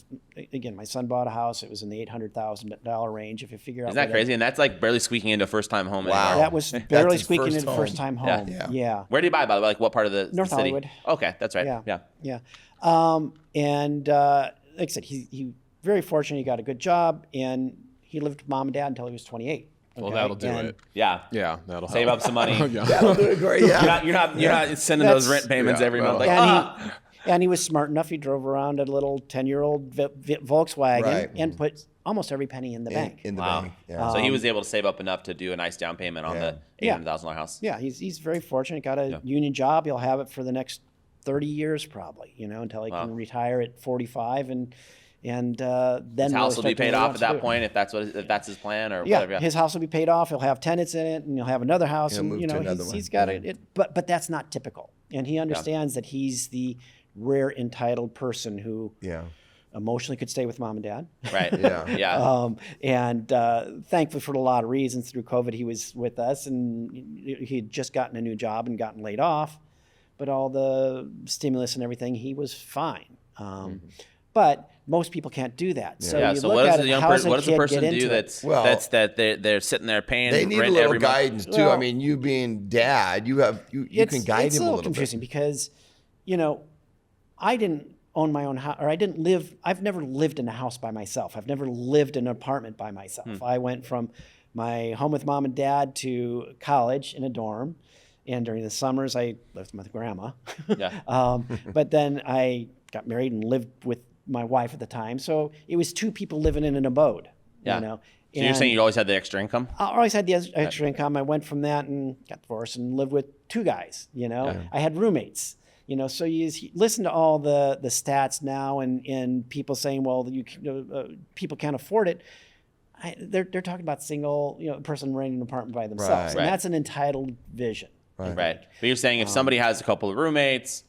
son bought a house. It was in the $800,000 range. If you figure out, isn't that crazy? And that's like barely squeaking into a first-time home. Wow, anymore. That was barely squeaking into a first-time home. Yeah. Where did he buy, by the way? Like what part of the North city? Hollywood. Okay, that's right. Yeah. And like I said, he very fortunate. He got a good job, and he lived with mom and dad until he was 28. Well, that'll do it. Yeah, that'll save up some money. That'll do it great. Yeah. You're not sending those rent payments every month. And he was smart enough. He drove around a little 10-year-old Volkswagen and put almost every penny in the bank. In the bank. Yeah. So he was able to save up enough to do a nice down payment on the $800,000 house. Yeah, he's very fortunate. Got a union job. He'll have it for the next 30 years probably. Until he can retire at 45 and then his house will be paid off at that point if that's his plan or whatever. Yeah, his house will be paid off. He'll have tenants in it, and he'll have another house. And he's got it. But that's not typical, and he understands that he's the rare entitled person who emotionally could stay with mom and dad. Right. And thankfully for a lot of reasons through COVID he was with us, and he had just gotten a new job and gotten laid off, but all the stimulus and everything, he was fine. But most people can't do that. So what does the person do they're sitting there paying they need rent a little every guidance month? too. I mean, you being dad, you can guide him a little bit. It's a little confusing because, I didn't own my own house, or I've never lived in a house by myself. I've never lived in an apartment by myself. I went from my home with mom and dad to college in a dorm. And during the summers, I lived with my grandma. But then I got married and lived with my wife at the time. So it was 2 people living in an abode, So you're saying you always had the extra income? I always had the extra income. I went from that and got divorced and lived with 2 guys, I had roommates, so you listen to all the stats now and people saying, well, people can't afford it. They're talking about single, person renting an apartment by themselves. And that's an entitled vision. Right. But you're saying if somebody has a couple of roommates,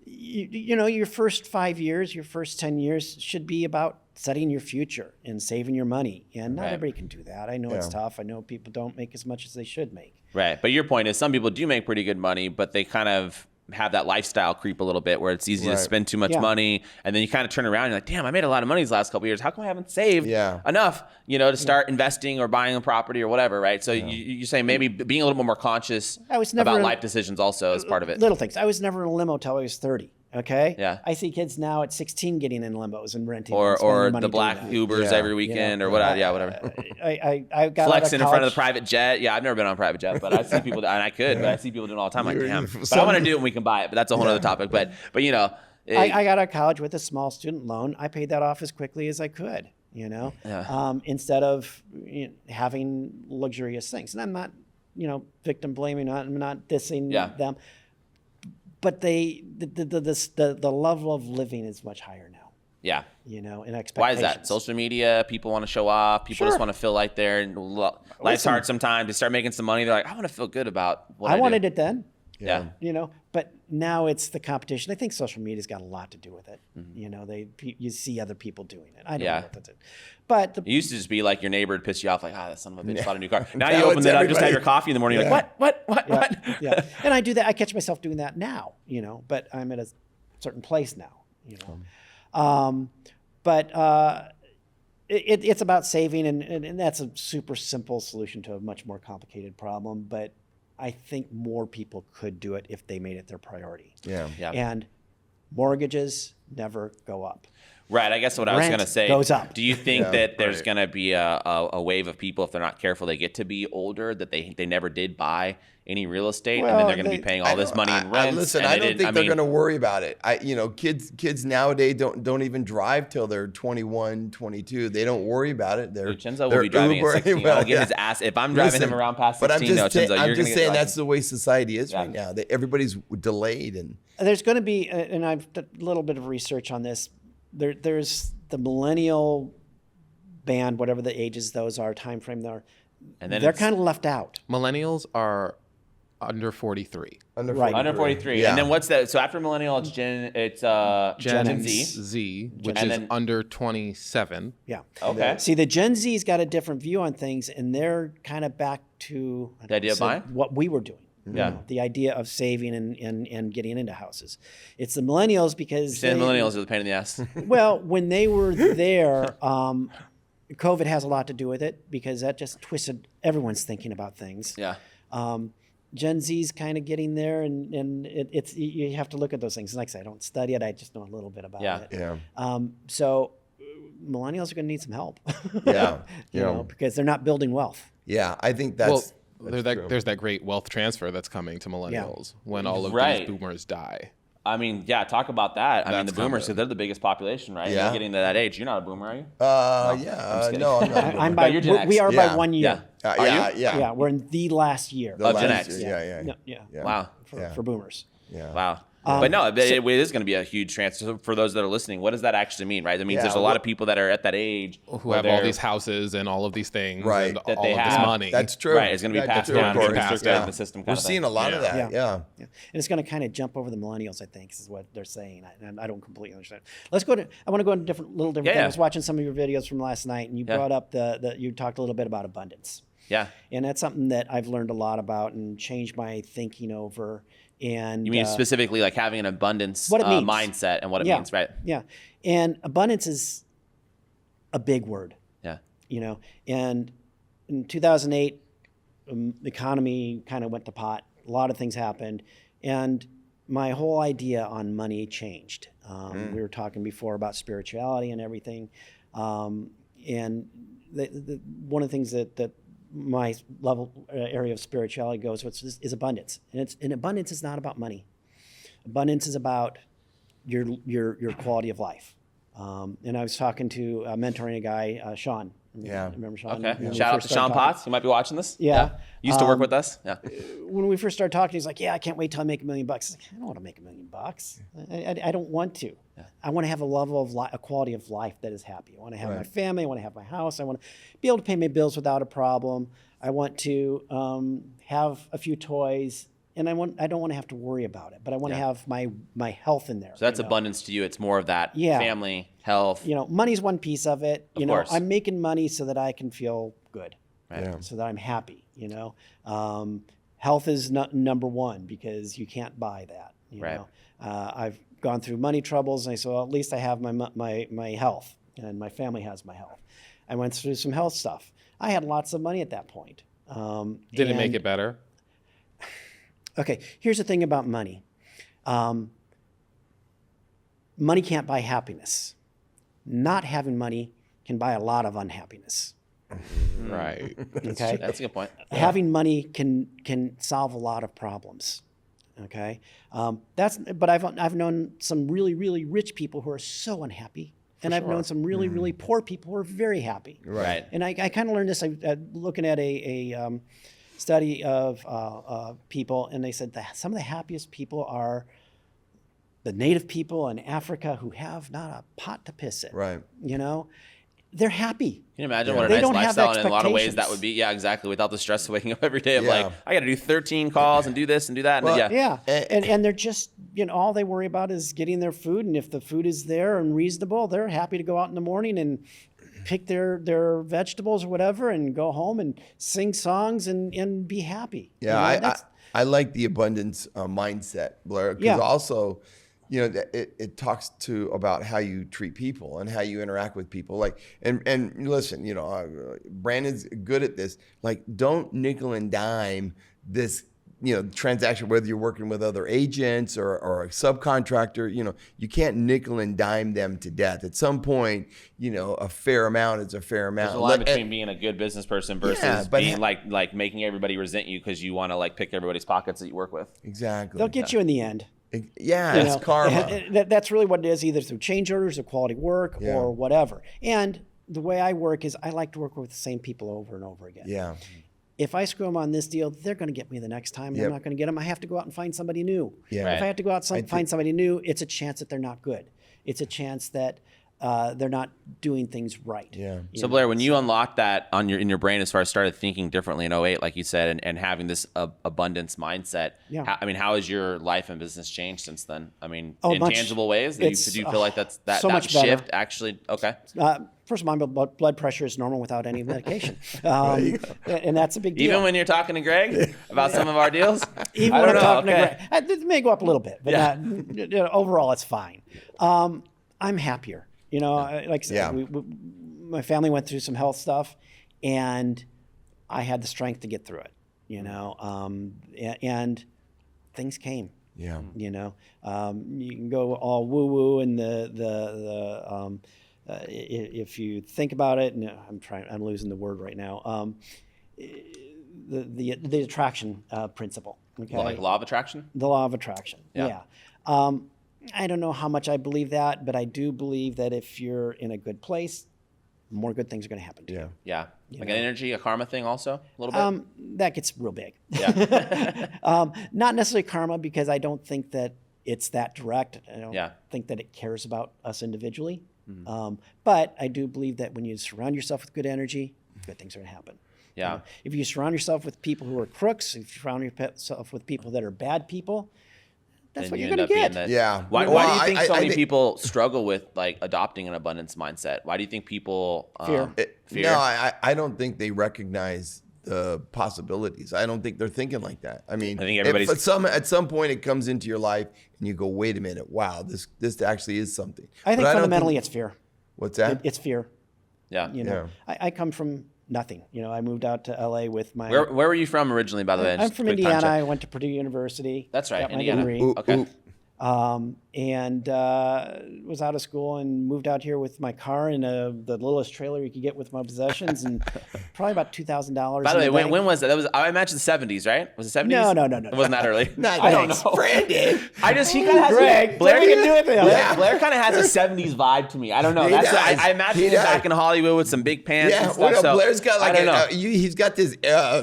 you know, your first 5 years, your first 10 years should be about setting your future and saving your money. And not everybody can do that. I know it's tough. I know people don't make as much as they should make. Right. But your point is some people do make pretty good money, but they kind of have that lifestyle creep a little bit where it's easy to spend too much money. And then you kind of turn around and you're like, damn, I made a lot of money these last couple of years. How come I haven't saved enough, you know, to start investing or buying a property or whatever, right? So you're saying maybe being a little bit more conscious about life decisions also is part of it. Little things. I was never in a limo till I was 30. Okay. Yeah. I see kids now at 16 getting in limos and renting. Or the black Ubers every weekend or whatever. Whatever. I got flexing in front of the private jet. Yeah, I've never been on a private jet, but I see people, and I could, but I see people doing it all the time. Like, damn. But I want to do it when we can buy it. But that's a whole other topic. But you know, I got out of college with a small student loan. I paid that off as quickly as I could. You know, instead of having luxurious things. And I'm not, you know, victim blaming. I'm not dissing them. But the level of living is much higher now. Yeah. You know, and expectations. Why is that? Social media, people want to show off. People just want to feel like they're, life's hard sometimes. They start making some money. They're like, I want to feel good about what I do. wanted it then. Yeah. You know, but now it's the competition. I think social media's got a lot to do with it. Mm-hmm. You know, you see other people doing it. I don't know what that's it. But it used to just be like your neighbor would piss you off, like, that son of a bitch bought a new car. Now you open it up, just have your coffee in the morning, you're like, what? Yeah. And I do that. I catch myself doing that now, you know, but I'm at a certain place now, you know. It's about saving, and that's a super simple solution to a much more complicated problem. But I think more people could do it if they made it their priority. Yeah. And mortgages never go up. Right. I guess what I was going to say, goes up. Do you think that there's going to be a wave of people, if they're not careful, they get to be older, that they never did buy any real estate, and then they're going to be paying all this money in rent? Listen, I don't think they're going to worry about it. Kids nowadays don't even drive till they're 21, 22. They don't worry about it. Chenzo will be driving at 16. I'll get his ass. If I'm driving him around past 16, I'm just saying that's the way society is right now. Everybody's delayed. And there's going to be, and I've done a little bit of research on this, there's the millennial band, whatever the ages those are, time frame they are, and then they're kind of left out. Millennials are under 43. Under 43. Yeah. And then what's that? So after millennial, it's Gen Z, which is under 27. Yeah. Okay. See, the Gen Z's got a different view on things, and they're kind of back to the idea of buying what we were doing. Yeah. You know, the idea of saving and getting into houses. It's the millennials because millennials are the pain in the ass. Well, when they were there, COVID has a lot to do with it because that just twisted everyone's thinking about things. Yeah. Gen Z's kind of getting there, and it's you have to look at those things. And like I said, I don't study it. I just know a little bit about it. Yeah. So millennials are going to need some help. Yeah. you know, because they're not building wealth. Yeah, I think that's. There's that great wealth transfer that's coming to millennials when all of these boomers die. I mean, talk about that. I mean, the boomers, because they're the biggest population, right? Yeah. You're getting to that age. You're not a boomer, are you? No, I'm not. You're Gen X. We are by 1 year. Are you? Yeah, we're in the last year. Of Gen X. Yeah. Wow. For boomers. Yeah. Wow. But no, it is going to be a huge transfer for those that are listening. What does that actually mean, right? That means there's a lot of people that are at that age who have all these houses and all of these things, right? And all of this money. That's true. Right, it's going to be passed down in the system. We're seeing a lot of that. Yeah. And it's going to kind of jump over the millennials, I think, is what they're saying. And I don't completely understand. I want to go into little different things. I was watching some of your videos from last night, and you brought up you talked a little bit about abundance. Yeah. And that's something that I've learned a lot about and changed my thinking over. And you mean specifically like having an abundance mindset and what it means, right? Yeah. And abundance is a big word. Yeah. You know, and in 2008, the economy kind of went to pot. A lot of things happened. And my whole idea on money changed. We were talking before about spirituality and everything. And one of the things that my area of spirituality goes with is abundance, and abundance is not about money. Abundance is about your quality of life. And I was talking to mentoring a guy, Sean. Remember Sean? Okay. Shout out to Sean Potts. He might be watching this. Yeah. Used to work with us. Yeah. When we first started talking, he's like, I can't wait till I make $1 million. I was like, I don't want to make $1 million. I don't want to. Yeah. I want to have a level of a quality of life that is happy. I want to have my family. I want to have my house. I want to be able to pay my bills without a problem. I want to have a few toys and I don't want to have to worry about it, but I want to have my health in there. So that's abundance to you. It's more of that family, health. Money's one piece of it. Of course. I'm making money so that I can feel good, right. so that I'm happy. Health is number one because you can't buy that. You know, I've gone through money troubles, and I said, well, at least I have my health, and my family has my health. I went through some health stuff. I had lots of money at that point. Did it make it better? Okay, here's the thing about money. Money can't buy happiness. Not having money can buy a lot of unhappiness. Right. Okay, That's a good point. Having money can solve a lot of problems. Okay, but I've known some really, really rich people who are so unhappy. And I've known some really, really poor people who are very happy. Right. And I kind of learned this looking at a study of people, and they said that some of the happiest people are the native people in Africa who have not a pot to piss in. Right. They're happy. Can you imagine what a They nice don't have lifestyle, and in a lot of ways expectations. that would be, exactly, without the stress of waking up every day of Yeah. like, I got to do 13 calls and do this and do that. Well, And Yeah, and they're just, all they worry about is getting their food, and if the food is there and reasonable, they're happy to go out in the morning and pick their vegetables or whatever and go home and sing songs and be happy. Yeah, I like the abundance mindset, Blair, because also, it talks about how you treat people and how you interact with people. Like, and listen, Brandon's good at this. Like, don't nickel and dime this, transaction, whether you're working with other agents or a subcontractor. You can't nickel and dime them to death. At some point, a fair amount is a fair amount. there's a line between being a good business person versus being like making everybody resent you because you want to like pick everybody's pockets that you work with. Exactly. They'll get you in the end. Yeah, it's karma. That's really what it is, either through change orders or quality work or whatever. And the way I work is I like to work with the same people over and over again. Yeah. If I screw them on this deal, they're going to get me the next time. I'm not going to get them. I have to go out and find somebody new. Yeah. If I have to go out and find somebody new, it's a chance that they're not good. It's a chance that they're not doing things right. Yeah. So Blair, when you unlocked that in your brain as far as started thinking differently in 2008, like you said, and having this abundance mindset, how has your life and business changed since then? In tangible ways? Do you feel like that's that shift actually? Okay. First of all, my blood pressure is normal without any medication. And that's a big deal. Even when you're talking to Greg about some of our deals? Even when I'm talking to Greg. It may go up a little bit, but overall it's fine. I'm happier. Like I said, my family went through some health stuff, and I had the strength to get through it. And things came. Yeah. You can go all woo woo and if you think about it, I'm losing the word right now. The attraction principle. Okay. Like law of attraction? The law of attraction. Yeah. I don't know how much I believe that, but I do believe that if you're in a good place, more good things are going to happen to you. Yeah. Like an energy, a karma thing also, a little bit? That gets real big. Yeah. Not necessarily karma, because I don't think that it's that direct. I don't think that it cares about us individually. Mm-hmm. But I do believe that when you surround yourself with good energy, good things are going to happen. Yeah. If you surround yourself with people who are crooks, if you surround yourself with people that are bad people, that's what you're going to get. Why do you think so many people struggle with like adopting an abundance mindset? Why do you think people fear? No, I don't think they recognize the possibilities. I don't think they're thinking like that. I think everybody's at some point it comes into your life and you go, wait a minute, wow, this actually is something. I think fundamentally it's fear. What's that? It's fear. Yeah. I come from nothing. I moved out to LA with my. Where were you from originally, by the way? I'm from Indiana. I went to Purdue University. That's right, got Indiana. My degree. Okay. And was out of school and moved out here with my car in the littlest trailer you could get with my possessions, and probably about $2,000. By the way, when was that? That was, I imagine, the 70s, right? Was it 70s? No. It wasn't that early. I don't know. Brandon. He kind of has Greg. Blair can do it. Blair kind of has a 70s vibe to me. I don't know. I imagine him back in Hollywood with some big pants and stuff. So Blair's got he's got this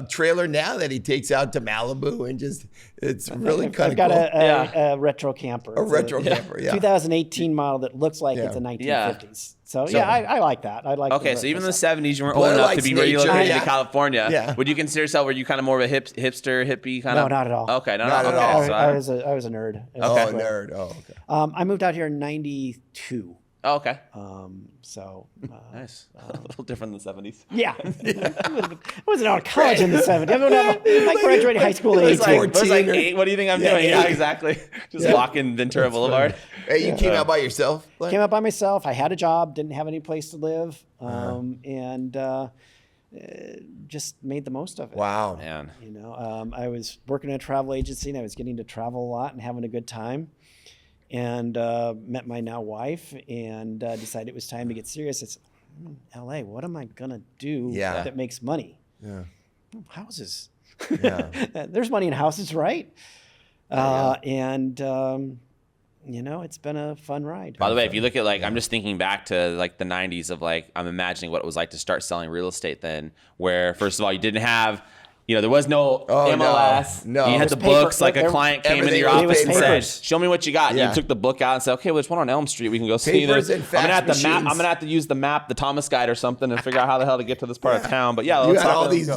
trailer now that he takes out to Malibu and just. It's really kind of cool. I've got a retro camper. A retro camper. Yeah. 2018 model that looks like it's a 1950s. So I like that. I like. Okay, so even in the 70s, you weren't Blair old enough to be likes nature. relocated Yeah. to California. Yeah. Would you consider yourself? Were you kind of more of a hipster, hippie kind No, of? not at all. Okay, Not at okay. all. So I was a nerd. Oh, a nerd. Oh, okay. I moved out here in '92. Oh, okay. Nice. A little different than the 70s. Yeah. I wasn't out of college in the 70s. I graduated high school at 18. It was like 8. What do you think I'm doing? Yeah, exactly. Just walking Ventura Boulevard. Hey, you came out by yourself? Blair? Came out by myself. I had a job, didn't have any place to live, and just made the most of it. Wow. Man. I was working in a travel agency, and I was getting to travel a lot and having a good time. And met my now wife, and decided it was time to get serious. It's LA. What am I gonna do that makes money? Yeah. Houses. Yeah. There's money in houses, right? And it's been a fun ride. By the way, if you look at I'm just thinking back to like the 90s of I'm imagining what it was like to start selling real estate then, where first of all you didn't have. There was no MLS. No. You had the books. Like a client came into your office and said, "Show me what you got." And you took the book out and said, "Okay, well, there's one on Elm Street. We can go see this. And I'm gonna have to use the map, the Thomas Guide or something, and figure out how the hell to get to this part of town." But you had all these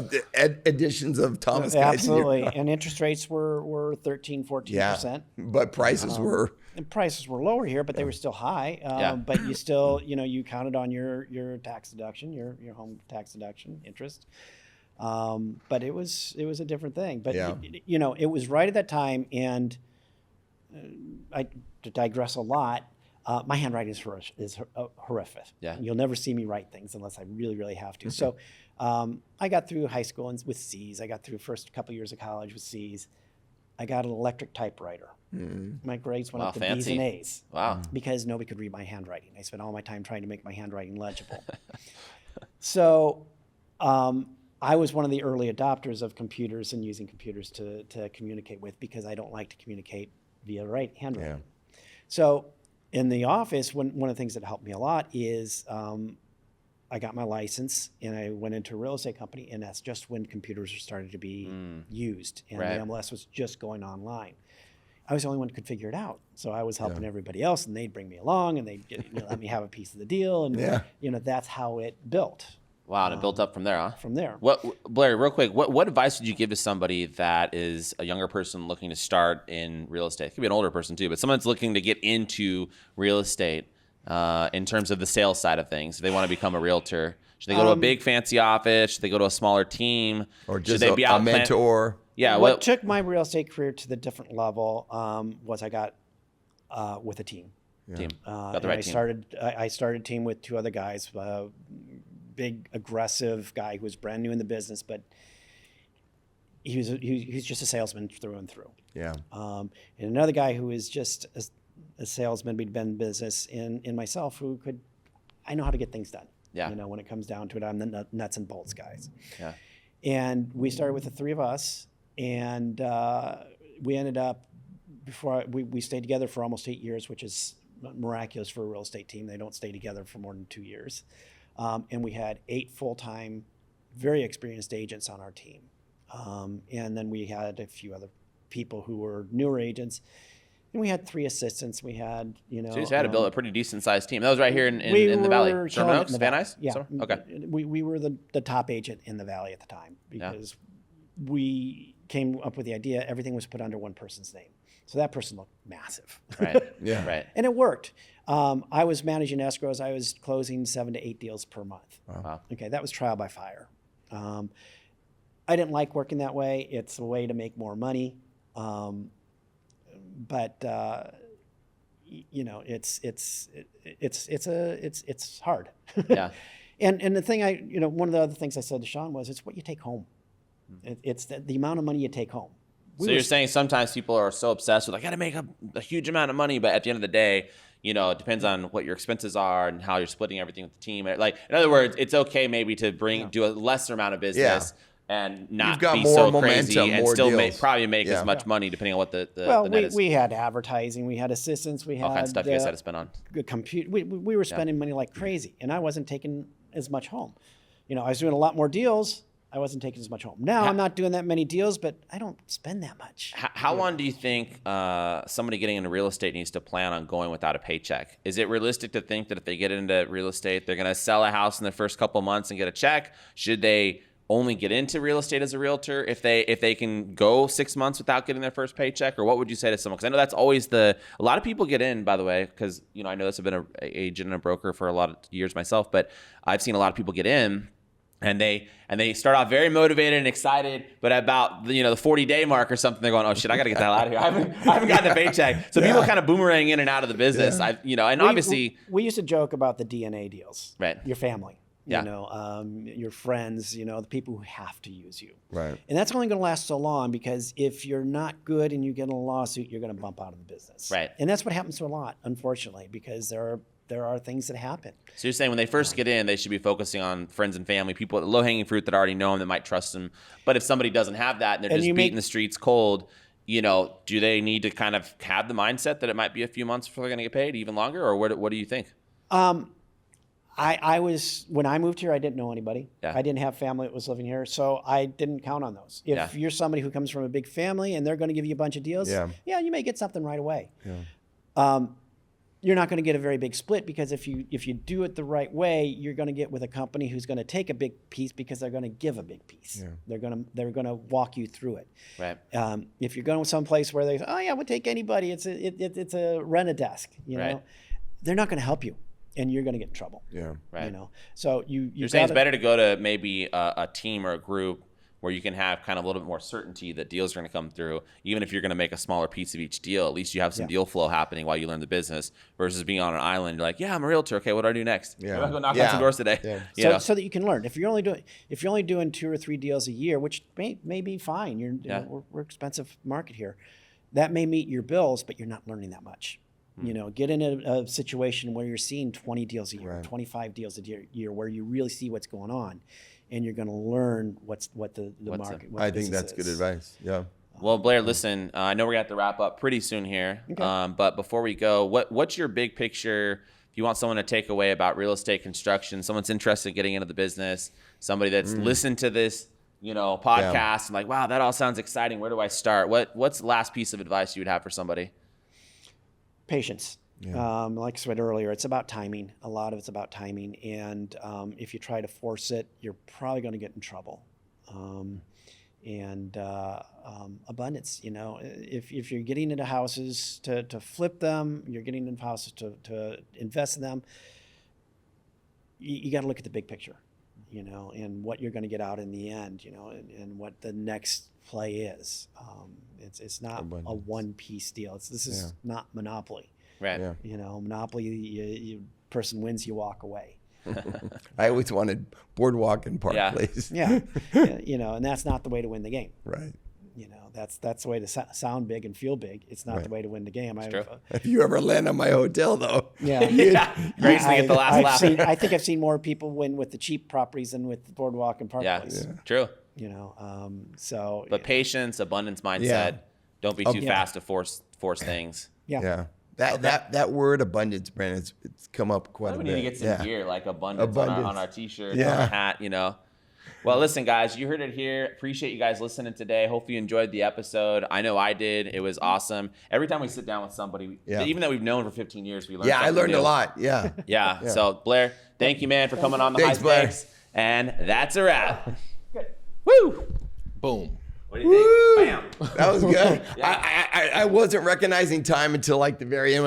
editions of Thomas Guide. Absolutely, and interest rates were 13, 14%. But prices were. And prices were lower here, but they were still high. But you still, you counted on your tax deduction, your home tax deduction interest. But it was a different thing. But it was right at that time, and to digress a lot, my handwriting is horrific. Yeah. You'll never see me write things unless I really, really have to. So I got through high school with C's. I got through first couple years of college with C's. I got an electric typewriter. Mm-hmm. My grades went up to B's and A's. Wow. Because nobody could read my handwriting. I spent all my time trying to make my handwriting legible. So I was one of the early adopters of computers and using computers to communicate with, because I don't like to communicate via handwriting. Yeah. So in the office, one of the things that helped me a lot is I got my license and I went into a real estate company, and that's just when computers were starting to be used, and the MLS was just going online. I was the only one who could figure it out. So I was helping everybody else, and they'd bring me along and they'd let me have a piece of the deal. And that's how it built. Wow, and it built up from there, huh? From there. Blair, real quick, what advice would you give to somebody that is a younger person looking to start in real estate? It could be an older person too, but someone that's looking to get into real estate in terms of the sales side of things. If they want to become a realtor, should they go to a big fancy office? Should they go to a smaller team? Or just should they be out a mentor? Yeah. What took my real estate career to the different level was I got with a team. Yeah. Got the right team. I started a team with two other guys. Big aggressive guy who was brand new in the business, but he's just a salesman through and through. Yeah. And another guy who is just a salesman, but been in business, and myself, I know how to get things done. Yeah. When it comes down to it, I'm the nuts and bolts guys. Yeah. And we started with the three of us, and we ended up we stayed together for almost 8 years, which is miraculous for a real estate team. They don't stay together for more than 2 years. And we had 8 full-time, very experienced agents on our team. And then we had a few other people who were newer agents. And we had 3 assistants. We had, So you had to build a pretty decent-sized team. That was right here in the Valley. Sherman Oaks, Van Nuys? Yeah. So, okay. We were the top agent in the Valley at the time, because we came up with the idea everything was put under one person's name. So that person looked massive. Right. Yeah. Right. And it worked. I was managing escrows. I was closing 7 to 8 deals per month. Wow. Okay, that was trial by fire. I didn't like working that way. It's a way to make more money, but it's hard. Yeah. And the thing one of the other things I said to Sean was, it's what you take home. It's the amount of money you take home. So you're saying sometimes people are so obsessed with, I got to make a huge amount of money, but at the end of the day, it depends on what your expenses are and how you're splitting everything with the team. Like, in other words, it's okay maybe to do a lesser amount of business and not be so crazy and still probably make as much money depending on what the net is. We had advertising, we had assistants, we had all kinds of stuff you guys had to spend on. We were spending money like crazy, and I wasn't taking as much home. I was doing a lot more deals. I wasn't taking as much home. Now I'm not doing that many deals, but I don't spend that much. How long do you think somebody getting into real estate needs to plan on going without a paycheck? Is it realistic to think that if they get into real estate, they're going to sell a house in the first couple of months and get a check? Should they only get into real estate as a realtor if they can go 6 months without getting their first paycheck? Or what would you say to someone? Because I know that's always a lot of people get in, by the way, because I know this. I've been an agent and a broker for a lot of years myself, but I've seen a lot of people get in and they start off very motivated and excited, but about the 40-day mark or something, they're going, oh shit, I got to get the hell out of here. I haven't gotten a paycheck. So people kind of boomerang in and out of the business. And obviously we used to joke about the DNA deals, right? Your family. Yeah. Your friends, the people who have to use you. Right. And that's only going to last so long, because if you're not good and you get in a lawsuit, you're going to bump out of the business. Right. And that's what happens to a lot, unfortunately, because there are things that happen. So you're saying when they first get in, they should be focusing on friends and family, people, low-hanging fruit that already know them, that might trust them. But if somebody doesn't have that and they're just beating the streets cold, do they need to kind of have the mindset that it might be a few months before they're going to get paid, even longer? Or what do you think? When I moved here, I didn't know anybody. Yeah. I didn't have family that was living here, so I didn't count on those. If you're somebody who comes from a big family and they're going to give you a bunch of deals, you may get something right away. Yeah. You're not going to get a very big split, because if you do it the right way, you're going to get with a company who's going to take a big piece, because they're going to give a big piece. Yeah. They're going to walk you through it. Right. If you're going someplace where they say, oh yeah, we'll take anybody. It's a rent a desk. Right. They're not going to help you, and you're going to get in trouble. Yeah. Right. So you're saying it's better to go to maybe a team or a group where you can have kind of a little bit more certainty that deals are going to come through, even if you're going to make a smaller piece of each deal. At least you have some deal flow happening while you learn the business, versus being on an island. You're like, yeah, I'm a realtor. Okay, what do I do next? Yeah. I'm going to go knock on some doors today. Yeah. So that you can learn. If you're only doing 2 or 3 deals a year, which may be fine. We're expensive market here. That may meet your bills, but you're not learning that much. Get in a situation where you're seeing 20 deals a year, 25 deals a year, where you really see what's going on, and you're going to learn what the market. What I think that's good advice. Yeah. Well, Blair, listen, I know we're going to have to wrap up pretty soon here. Okay. But before we go, what's your big picture? If you want someone to take away about real estate construction, someone's interested in getting into the business, somebody that's listened to this, podcast and like, wow, that all sounds exciting. Where do I start? What's the last piece of advice you would have for somebody? Patience. Yeah. Like I said earlier, it's about timing. A lot of it's about timing. And if you try to force it, you're probably going to get in trouble. Abundance, if you're getting into houses to flip them, you're getting into houses to invest in them, you got to look at the big picture, and what you're going to get out in the end, and what the next play is. It's not a one-piece deal. This is not Monopoly. Right. Yeah. Monopoly, you person wins, you walk away. I always wanted Boardwalk and Park Place. Yeah. And that's not the way to win the game. Right. That's the way to sound big and feel big. It's not the way to win the game. If you ever land on my hotel, though. Yeah. Great to get the last laugh. I think I've seen more people win with the cheap properties than with the Boardwalk and Park Place. Yeah, true. But patience, abundance mindset. Yeah. Don't be too fast to force things. Yeah. That word abundance, Brandon, it's come up quite a bit. We need to get some gear like abundance. On our t-shirt, on our hat, Well, listen, guys, you heard it here. Appreciate you guys listening today. Hope you enjoyed the episode. I know I did. It was awesome. Every time we sit down with somebody, even that we've known for 15 years, we learn something I learned new. a lot. Yeah. Yeah. So, Blair, thank you, man, for coming on the High Stakes. And that's a wrap. Good. Woo! Boom. What do you think? Bam. That was good. I wasn't recognizing time until like the very end.